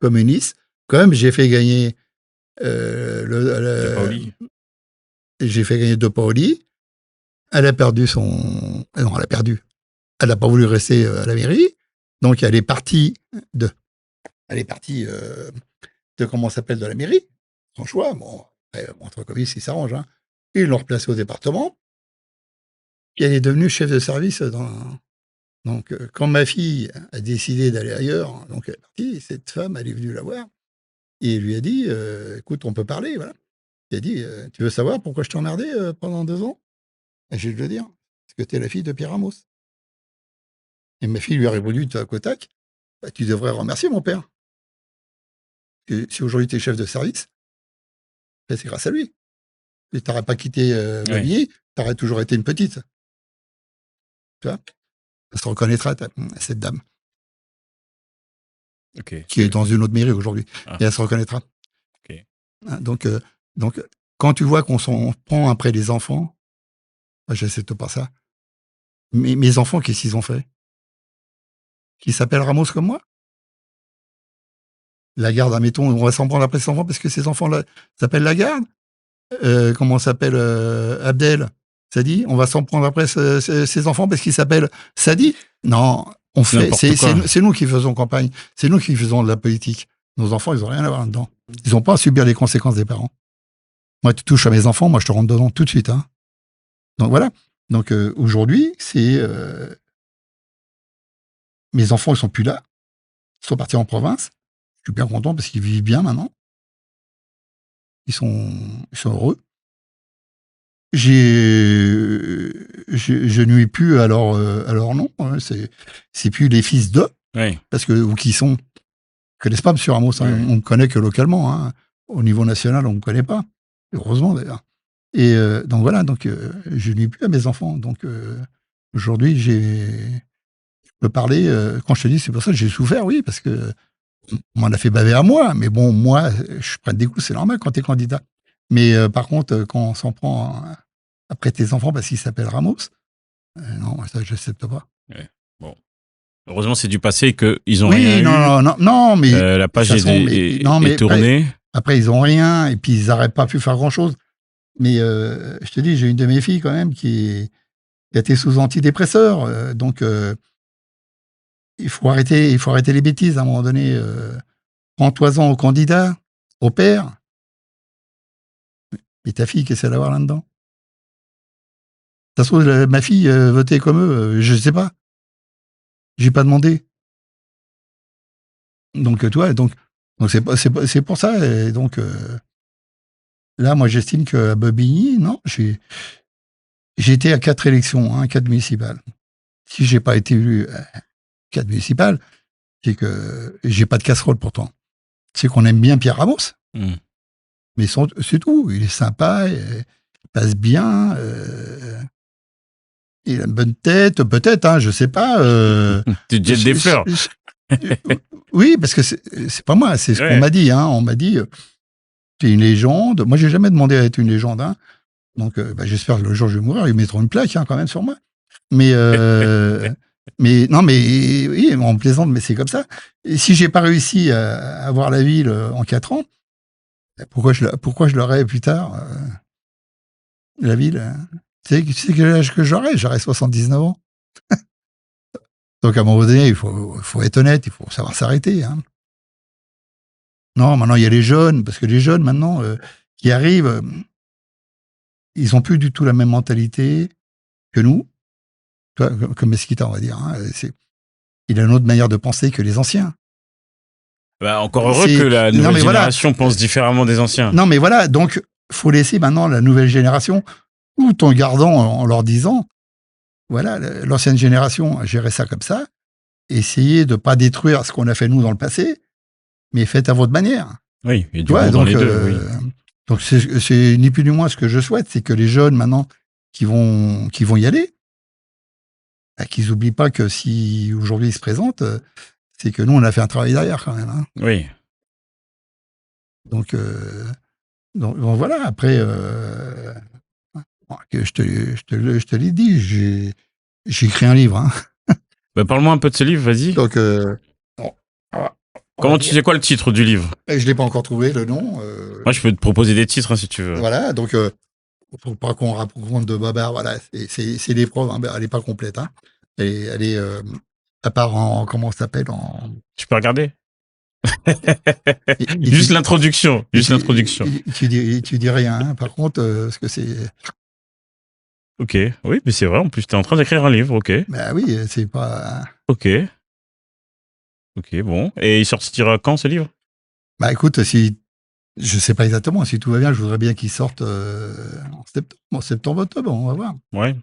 communiste, comme j'ai fait gagner De Paoli. j'ai fait gagner De Paoli, elle a perdu son... Non, elle a perdu. Elle n'a pas voulu rester à la mairie, donc elle est partie de comment ça s'appelle, de la mairie, son choix. Bon, après, entre communistes, ils s'arrangent. Hein. Ils l'ont replacée au département. Et elle est devenue chef de service Donc, quand ma fille a décidé d'aller ailleurs, donc elle est partie, cette femme, elle est venue la voir et lui a dit écoute, on peut parler, voilà. Elle a dit tu veux savoir pourquoi je t'ai emmerdé pendant 2 ans? Et je vais te le dire, parce que tu es la fille de Pierre Amos. Et ma fille lui a répondu tac au tac bah, tu devrais remercier mon père. Et si aujourd'hui tu es chef de service, c'est grâce à lui. Et tu n'aurais pas quitté Bobigny, tu aurais toujours été une petite. Tu vois? Elle se reconnaîtra, cette dame. Qui est dans une autre mairie aujourd'hui. Et elle se reconnaîtra. Donc, quand tu vois qu'on s'en prend après les enfants, j'accepte pas ça. Mais mes enfants, qu'est-ce qu'ils ont fait? Qui s'appellent Ramos comme moi? Lagarde, admettons, on va s'en prendre après ces enfants parce que ces enfants-là s'appellent Lagarde? Comment s'appelle Abdel? Sadi? On va s'en prendre après ces enfants parce qu'ils s'appellent Sadi? Non, on fait. C'est nous qui faisons campagne. C'est nous qui faisons de la politique. Nos enfants, ils n'ont rien à voir là-dedans. Ils n'ont pas à subir les conséquences des parents. Moi, tu touches à mes enfants, moi, je te rentre dedans tout de suite. Hein. Donc voilà. Donc aujourd'hui, c'est mes enfants, ils sont plus là. Ils sont partis en province. Je suis bien content parce qu'ils vivent bien maintenant. Ils sont heureux. Je nuis plus à leur nom. Hein. C'est plus les fils d'eux. Oui. Parce que ou qui sont. Je connaissent pas M. Ramos. Hein. Oui. On ne connaît que localement. Hein. Au niveau national, on ne connaît pas. Heureusement d'ailleurs. Et donc voilà. Donc je nuis plus à mes enfants. Donc aujourd'hui, je peux parler. Quand je te dis, c'est pour ça que j'ai souffert. Oui, parce que on m'en a fait baver à moi. Mais bon, moi, je prends des coups. C'est normal quand tu es candidat. Mais par contre, quand on s'en prend après tes enfants parce qu'ils s'appellent Ramos, non, ça, je n'accepte pas. Ouais. Bon. Heureusement, c'est du passé qu'ils ont rien eu. Non, mais la page est tournée. Après, ils ont rien et puis ils n'auraient pas pu faire grand-chose. Mais je te dis, j'ai une de mes filles quand même qui a été sous antidépresseur. Donc, il faut arrêter les bêtises à un moment donné. Prends-toi-en au candidat, au père. Et ta fille, qu'est-ce qu'elle a à voir là-dedans? Ça se trouve, ma fille votait comme eux, je ne sais pas. J'ai pas demandé. Donc, toi, c'est pour ça. Et donc, là, moi, j'estime qu'à Bobigny, non, j'ai été à 4 élections, 4 municipales. Si j'ai pas été élu à 4 municipales, c'est que j'ai pas de casserole pourtant. C'est qu'on aime bien Pierre Ramos. Mais c'est tout. Il est sympa, il passe bien. Il a une bonne tête, peut-être, hein, je sais pas. Tu te jettes des fleurs. Oui, parce que c'est pas moi, c'est ce qu'on m'a dit. Hein. On m'a dit, tu es une légende. Moi, j'ai jamais demandé à être une légende. Hein. Donc, j'espère que le jour où je vais mourir, ils mettront une plaque quand même sur moi. Mais, non, mais oui, on plaisante, mais c'est comme ça. Et si j'ai pas réussi à avoir la ville en 4 ans, pourquoi je l'aurais plus tard, la ville? Tu sais quel âge que j'aurai? J'aurai 79 ans. Donc, à un moment donné, il faut être honnête, il faut savoir s'arrêter. Hein. Non, maintenant, il y a les jeunes, parce que les jeunes, maintenant, qui arrivent, ils n'ont plus du tout la même mentalité que nous. Toi, comme Mesquita, on va dire. Hein. Il a une autre manière de penser que les anciens. Bah, encore heureux que la nouvelle génération pense différemment des anciens. Non, mais voilà, donc, il faut laisser maintenant la nouvelle génération, tout en gardant, en leur disant, voilà, l'ancienne génération gérait ça comme ça. Essayez de ne pas détruire ce qu'on a fait nous dans le passé, mais faites à votre manière. Oui, et du coup, dans les deux, oui. Donc c'est ni plus ni moins ce que je souhaite, c'est que les jeunes maintenant qui vont y aller, qu'ils n'oublient pas que si aujourd'hui ils se présentent, c'est que nous on a fait un travail derrière quand même. Hein. Oui. Donc voilà. Après, je te l'ai dit, j'ai écrit un livre. Hein. Bah, parle-moi un peu de ce livre, vas-y. Donc Comment tu sais quoi le titre du livre? Je l'ai pas encore trouvé le nom. Moi, je peux te proposer des titres hein, si tu veux. Voilà, donc faut pas qu'on raconte de Bobard. Voilà, c'est l'épreuve. Hein, elle est pas complète. Hein. Elle est à part en comment ça s'appelle en. Tu peux regarder. Juste l'introduction. Juste l'introduction. Tu dis rien. Hein, par contre, parce que c'est. Ok, oui, mais c'est vrai. En plus, tu es en train d'écrire un livre, ok. Bah oui, c'est pas. Ok. Ok, bon. Et il sortira quand ce livre? Bah écoute, si je sais pas exactement, si tout va bien, je voudrais bien qu'il sorte en septembre, octobre, on va voir. Ouais.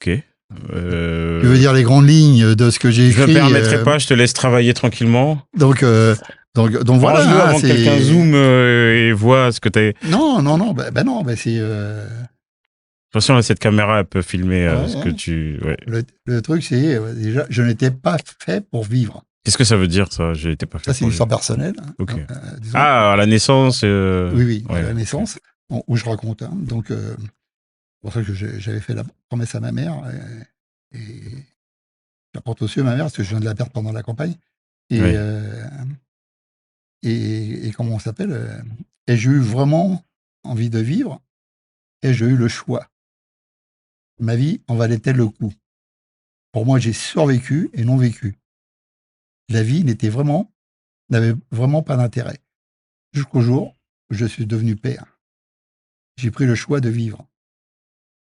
Ok. Tu veux dire les grandes lignes de ce que j'ai écrit? Je me permettrai pas, je te laisse travailler tranquillement. Donc voilà. Hein, avant que quelqu'un zoome et voit ce que t'as. Non, bah non, bah c'est. Attention, là, cette caméra, elle peut filmer ce que tu. Ouais. Le truc, c'est déjà, je n'étais pas fait pour vivre. Qu'est-ce que ça veut dire, ça? Je n'étais pas fait. Ça, c'est une histoire personnelle. Hein, ok. À la naissance. Oui, à la naissance, où je raconte. Hein, donc, c'est pour ça que j'avais fait la promesse à ma mère. Et j'apporte aussi à ma mère, parce que je viens de la perdre pendant la campagne. Et, et comment on s'appelle et j'ai eu vraiment envie de vivre, et j'ai eu le choix. Ma vie en valait-elle le coup? Pour moi, j'ai survécu et non vécu. La vie n'avait vraiment pas d'intérêt. Jusqu'au jour où je suis devenu père. J'ai pris le choix de vivre.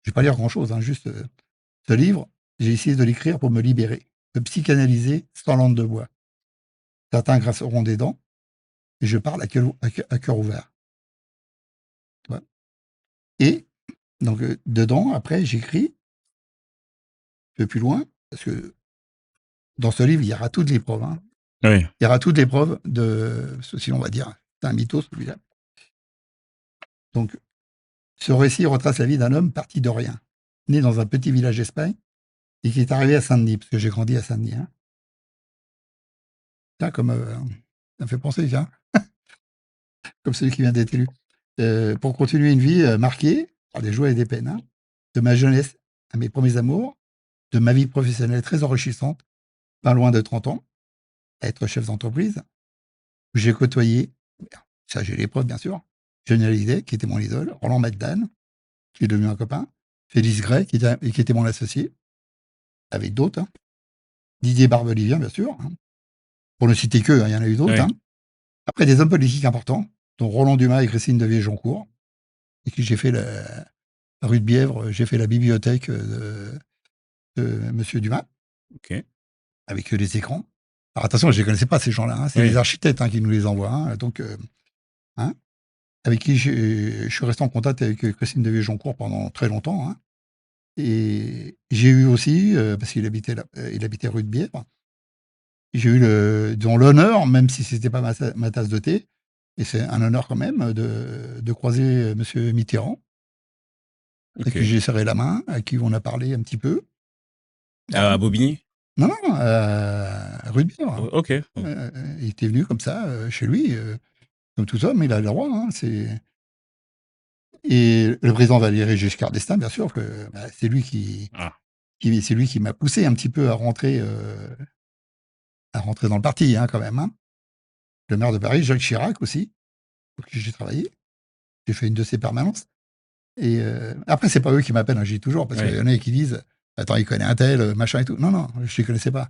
Je vais pas lire grand-chose, hein, juste ce livre, j'ai essayé de l'écrire pour me libérer, de psychanalyser sans langue de bois. Certains grinceront des dents, et je parle à cœur ouvert. Ouais. Et donc, dedans, après, j'écris un peu plus loin, parce que dans ce livre, il y aura toutes les preuves. Hein. Oui. Il y aura toutes les preuves de ceci, on va dire. C'est un mytho, celui-là. Donc, ce récit retrace la vie d'un homme parti de rien, né dans un petit village d'Espagne, et qui est arrivé à Saint-Denis, parce que j'ai grandi à Saint-Denis. Hein. Tiens, comme ça me fait penser, tiens, comme celui qui vient d'être élu. Pour continuer une vie marquée par des joies et des peines. Hein. De ma jeunesse à mes premiers amours, de ma vie professionnelle très enrichissante, pas loin de 30 ans, à être chef d'entreprise, où j'ai côtoyé, ça j'ai les preuves bien sûr, Johnny Hallyday, qui était mon idole, Roland McDan, qui est devenu un copain, Félix Gray, qui était mon associé, avec d'autres, hein. Didier Barbelivien, bien sûr, hein. Pour ne citer que, hein, il y en a eu d'autres. Oui. Hein. Après, des hommes politiques importants, dont Roland Dumas et Christine de Villers-Joncourt, et qui j'ai fait la rue de Bièvre, j'ai fait la bibliothèque de Monsieur Dumas, okay. avec les écrans. Alors attention, je ne les connaissais pas, ces gens-là, hein, c'est les architectes hein, qui nous les envoient. Hein, donc, hein, avec qui je suis resté en contact avec Christine de Villers-Joncourt pendant très longtemps. Hein. Et j'ai eu aussi, parce qu'il habitait, il habitait rue de Bièvre, j'ai eu l'honneur, même si ce n'était pas ma tasse de thé, et c'est un honneur quand même, de croiser M. Mitterrand, avec qui j'ai serré la main, à qui on a parlé un petit peu. À Bobigny? Non, rue de Bièvre. Ok. Il était venu comme ça, chez lui, comme tout homme, il a le droit. Hein, et le président Valéry Giscard d'Estaing, bien sûr, c'est lui c'est lui qui m'a poussé un petit peu à rentrer dans le parti, hein, quand même. Hein. Le maire de Paris, Jacques Chirac aussi, pour qui j'ai travaillé. J'ai fait une de ses permanences. Et après, c'est pas eux qui m'appellent, hein, je dis toujours, parce qu'il y en a qui disent attends, il connaît un tel, machin et tout. Non, je ne les connaissais pas.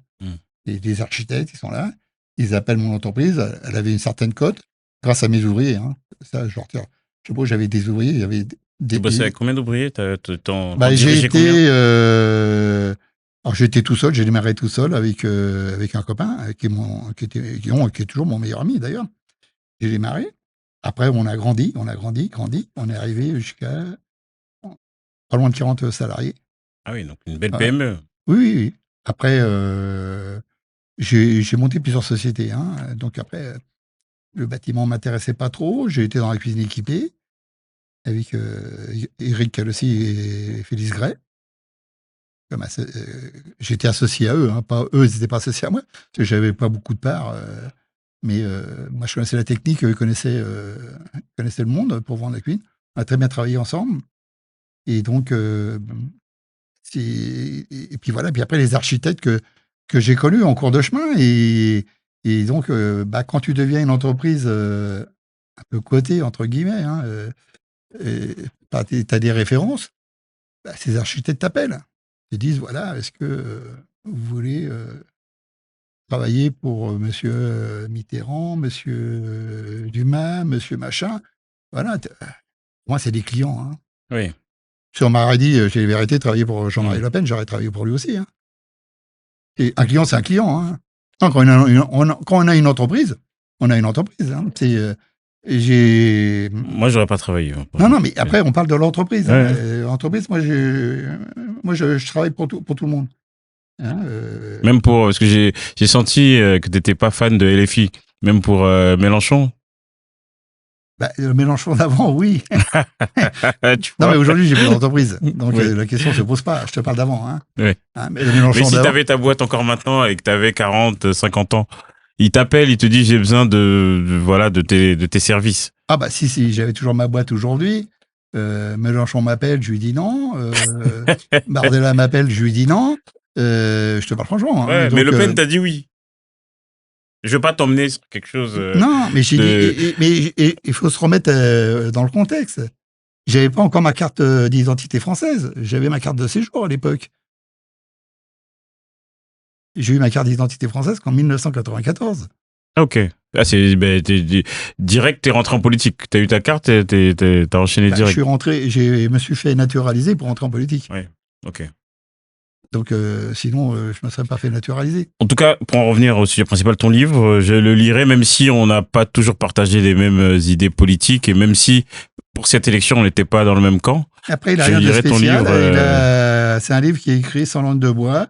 Et les architectes, ils sont là, ils appellent mon entreprise, elle avait une certaine cote, grâce à mes ouvriers. Hein. Ça, je leur tire. Je sais pas, j'avais des ouvriers, il y avait des. Tu bossais avec combien d'ouvriers? J'ai été. Alors j'étais tout seul, j'ai démarré tout seul avec un copain qui est toujours mon meilleur ami d'ailleurs. J'ai démarré. Après, on a grandi. On est arrivé jusqu'à pas loin de 40 salariés. Ah oui, donc une belle PME. Oui. Après, j'ai monté plusieurs sociétés. Hein. Donc après, le bâtiment m'intéressait pas trop. J'ai été dans la cuisine équipée. avec Éric Calossi et Félix Gray. J'étais associé à eux, hein, pas eux, ils n'étaient pas associés à moi, parce que j'avais pas beaucoup de parts. Mais moi, je connaissais la technique, eux, ils connaissaient le monde pour vendre la cuisine. On a très bien travaillé ensemble. Et donc, et puis voilà. Puis après, les architectes que j'ai connus en cours de chemin. Et donc, quand tu deviens une entreprise un peu cotée, entre guillemets, hein, tu as des références, ces architectes t'appellent. Ils disent, voilà, est-ce que vous voulez travailler pour monsieur Mitterrand, monsieur Dumas, monsieur machin. Voilà. Moi, c'est des clients. Hein. Oui. Si on m'aurait dit, j'ai les vérités, travailler pour Jean-Marie Le Pen, j'aurais travaillé pour lui aussi. Hein. Et un client, c'est un client. Hein. Non, quand on a une entreprise, on a une entreprise. Hein. Moi, j'aurais pas travaillé. Hein, non, mais après, on parle de l'entreprise. Ouais. Hein. L'entreprise, moi, je travaille pour tout le monde. Hein, Même parce que j'ai senti que tu n'étais pas fan de LFI, même pour Mélenchon. Le Mélenchon d'avant, oui. Non, mais aujourd'hui, j'ai plus d'entreprise. Donc, la question ne se pose pas. Je te parle d'avant. Hein. Oui. Hein, mais si tu avais ta boîte encore maintenant et que tu avais 40, 50 ans, il t'appelle, il te dit j'ai besoin de tes services. Ah bah si, j'avais toujours ma boîte aujourd'hui. Mélenchon m'appelle, je lui dis non. Bardella m'appelle, je lui dis non. Je te parle franchement. Ouais, hein, donc, mais Le Pen t'a dit oui. Je veux pas t'emmener sur quelque chose. Non, mais j'ai dit, mais il faut se remettre dans le contexte. J'avais pas encore ma carte d'identité française. J'avais ma carte de séjour à l'époque. J'ai eu ma carte d'identité française qu'en 1994. Ok. Ah, direct, t'es rentré en politique. T'as eu ta carte, t'as enchaîné direct. Je suis rentré, je me suis fait naturaliser pour rentrer en politique. Oui. Ok. Donc, sinon, je ne me serais pas fait naturaliser. En tout cas, pour en revenir au sujet principal, ton livre, je le lirai, même si on n'a pas toujours partagé les mêmes idées politiques, et même si, pour cette élection, on n'était pas dans le même camp. Après, il a rien de spécial. C'est un livre qui est écrit sans langue de bois.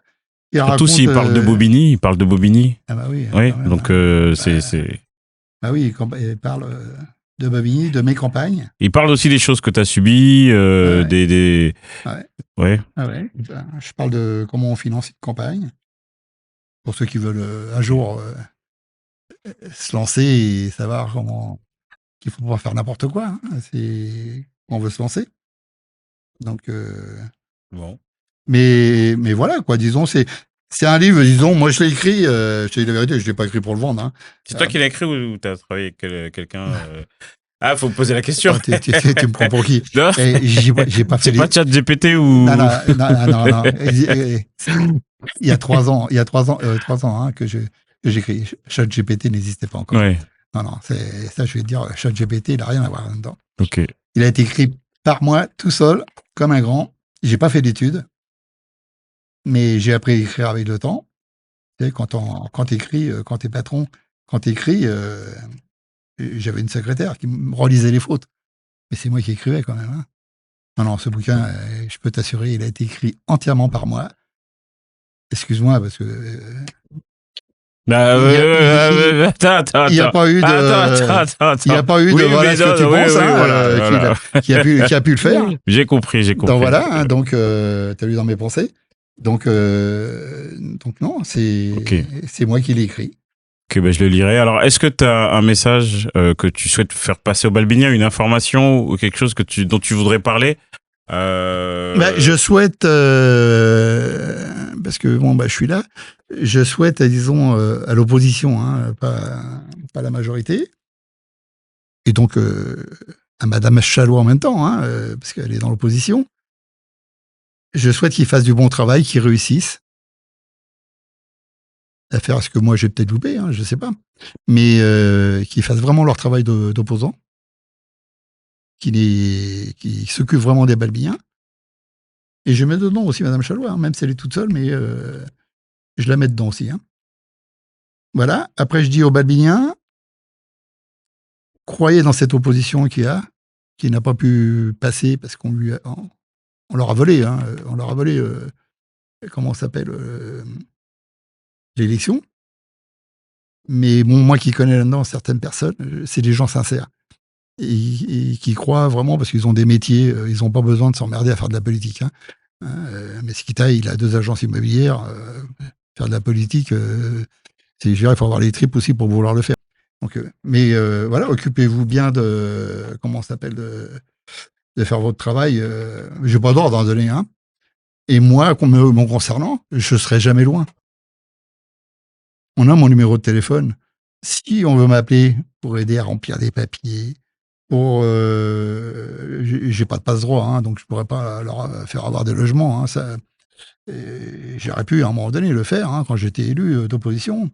Surtout s'il parle de Bobigny, Ah bah oui. Oui, donc c'est... Ah oui, il parle de Bobigny, de mes campagnes. Il parle aussi des choses que tu as subies, Ouais. Ouais. Ah ouais. Je parle de comment on finance une campagne. Pour ceux qui veulent un jour se lancer et savoir qu'il faut pas faire n'importe quoi. Hein. On veut se lancer. Donc, bon. Mais voilà, quoi, disons, c'est un livre, disons, moi je l'ai écrit, je te dis la vérité, je ne l'ai pas écrit pour le vendre. Hein. C'est toi qui l'as écrit ou tu as travaillé avec quelqu'un Ah, faut me poser la question. Tu me prends pour qui? J'ai pas fait. C'est pas ChatGPT ou. Non. Il y a 3 ans, hein, que j'écris. ChatGPT n'existait pas encore. Ouais. Non, ça, je vais te dire, ChatGPT, il n'a rien à voir là-dedans. Ok. Il a été écrit par moi, tout seul, comme un grand. J'ai pas fait d'études, mais j'ai appris à écrire avec le temps. Tu sais, quand tu écris, quand tu es patron, quand tu écris, j'avais une secrétaire qui me relisait les fautes. Mais c'est moi qui écrivais quand même. Hein. Non, ce bouquin, je peux t'assurer, il a été écrit entièrement par moi. Excuse-moi, parce que... attends. Il n'y a pas eu de... Il n'y a pas eu de... Voilà ce que tu penses, qui a pu le faire. J'ai compris. Donc voilà, hein, donc tu as lu dans mes pensées. Donc non, c'est moi qui l'ai écrit. Ok, ben je le lirai. Alors, est-ce que tu as un message que tu souhaites faire passer aux Balbiniens, une information ou quelque chose dont tu voudrais parler je souhaite, parce que je suis là, je souhaite, disons, à l'opposition, hein, pas la majorité, et donc à Madame Chalot en même temps, hein, parce qu'elle est dans l'opposition, je souhaite qu'ils fassent du bon travail, qu'ils réussissent à faire ce que moi j'ai peut-être loupé, hein, je ne sais pas, mais qu'ils fassent vraiment leur travail d'opposant, qui s'occupent vraiment des Balbiniens. Et je mets dedans aussi Madame Chalot, hein, même si elle est toute seule, mais je la mets dedans aussi. Hein. Voilà. Après, je dis aux Balbiniens, croyez dans cette opposition qui n'a pas pu passer parce qu'on leur a volé. Hein, on leur a volé, comment ça s'appelle, l'élection. Mais bon, moi qui connais là-dedans certaines personnes, c'est des gens sincères. et qui croient vraiment, parce qu'ils ont des métiers, ils n'ont pas besoin de s'emmerder à faire de la politique. Hein. Mesquita, il a 2 agences immobilières. Faire de la politique, je dirais, il faut avoir les tripes aussi pour vouloir le faire. Donc, mais voilà, occupez-vous bien de, comment ça s'appelle, de faire votre travail. J'ai pas d'ordre à donner, hein. Et moi, mon concernant, je serai jamais loin. On a mon numéro de téléphone. Si on veut m'appeler pour aider à remplir des papiers, pour, j'ai pas de passe-droit, hein, donc je pourrais pas leur faire avoir des logements. Hein, ça, j'aurais pu à un moment donné le faire hein, quand j'étais élu d'opposition.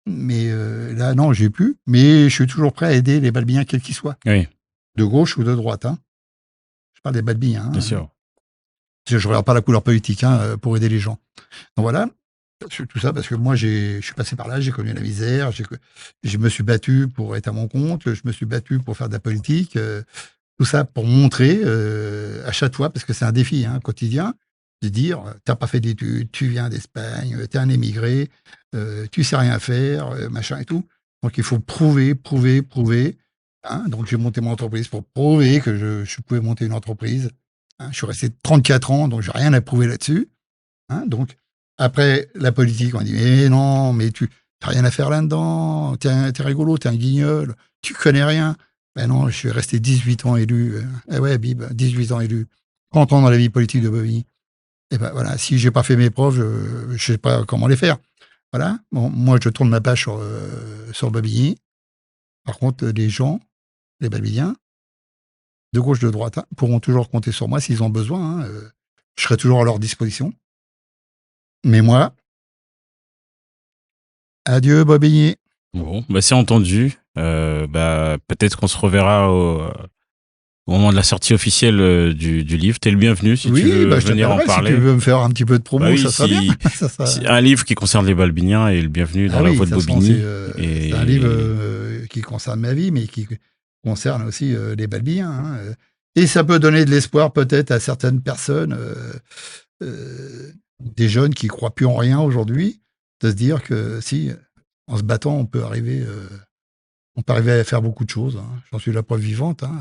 Mais là, non, j'ai plus. Mais je suis toujours prêt à aider les balbiniens, quels qu'ils soient. Oui. De gauche ou de droite. Hein. Je parle des balbiniens. Hein. Bien sûr. Je ne regarde pas la couleur politique hein, pour aider les gens. Donc voilà. Tout ça parce que moi, je suis passé par là, j'ai connu la misère, je me suis battu pour être à mon compte, je me suis battu pour faire de la politique. Tout ça pour montrer à chaque fois, parce que c'est un défi hein, quotidien, de dire t'as pas fait d'études, tu viens d'Espagne, t'es un émigré, tu sais rien faire, machin et tout. Donc il faut prouver, prouver, prouver. Hein. Donc j'ai monté mon entreprise pour prouver que je pouvais monter une entreprise. Hein. Je suis resté 34 ans, donc j'ai rien à prouver là-dessus. Hein. Donc après la politique, on dit mais non, mais tu n'as rien à faire là-dedans, t'es rigolo, t'es un guignol, tu connais rien. Ben non, je suis resté 18 ans élu. Eh ouais, Bib, 18 ans élu. 30 ans dans la vie politique de Bobigny. Et ben voilà, si j'ai pas fait mes preuves, je sais pas comment les faire. Voilà. Bon, moi, je tourne ma page sur Bobigny. Par contre, les gens, les Babylliens, de gauche, de droite, hein, pourront toujours compter sur moi s'ils ont besoin. Hein, je serai toujours à leur disposition. Mais moi, adieu Bobigny. Bon, bah c'est entendu. Peut-être qu'on se reverra au moment de la sortie officielle du livre. T'es le bienvenu si tu Oui, veux bah, je venir en t'appellerai si tu parler. veux me faire un petit peu de Bah promo, oui, ça sera bien. Ça si sera... un livre qui concerne les Balbiniens est le bienvenu dans Ah la oui, de voix toute de façon, Bobigny. c'est un livre Et qui concerne ma vie, mais qui concerne aussi les Balbiniens. Hein. Et ça peut donner de l'espoir peut-être à certaines personnes, des jeunes qui croient plus en rien aujourd'hui, de se dire que si, en se battant, on peut arriver à faire beaucoup de choses. Hein. J'en suis la preuve vivante. Hein.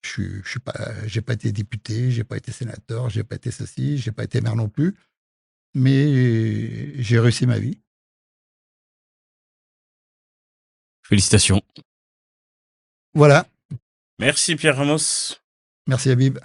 Je suis pas, j'ai pas été député, j'ai pas été sénateur, j'ai pas été ceci, j'ai pas été maire non plus, mais j'ai réussi ma vie. félicitations. Voilà. Merci Pierre Ramos. Merci Habib.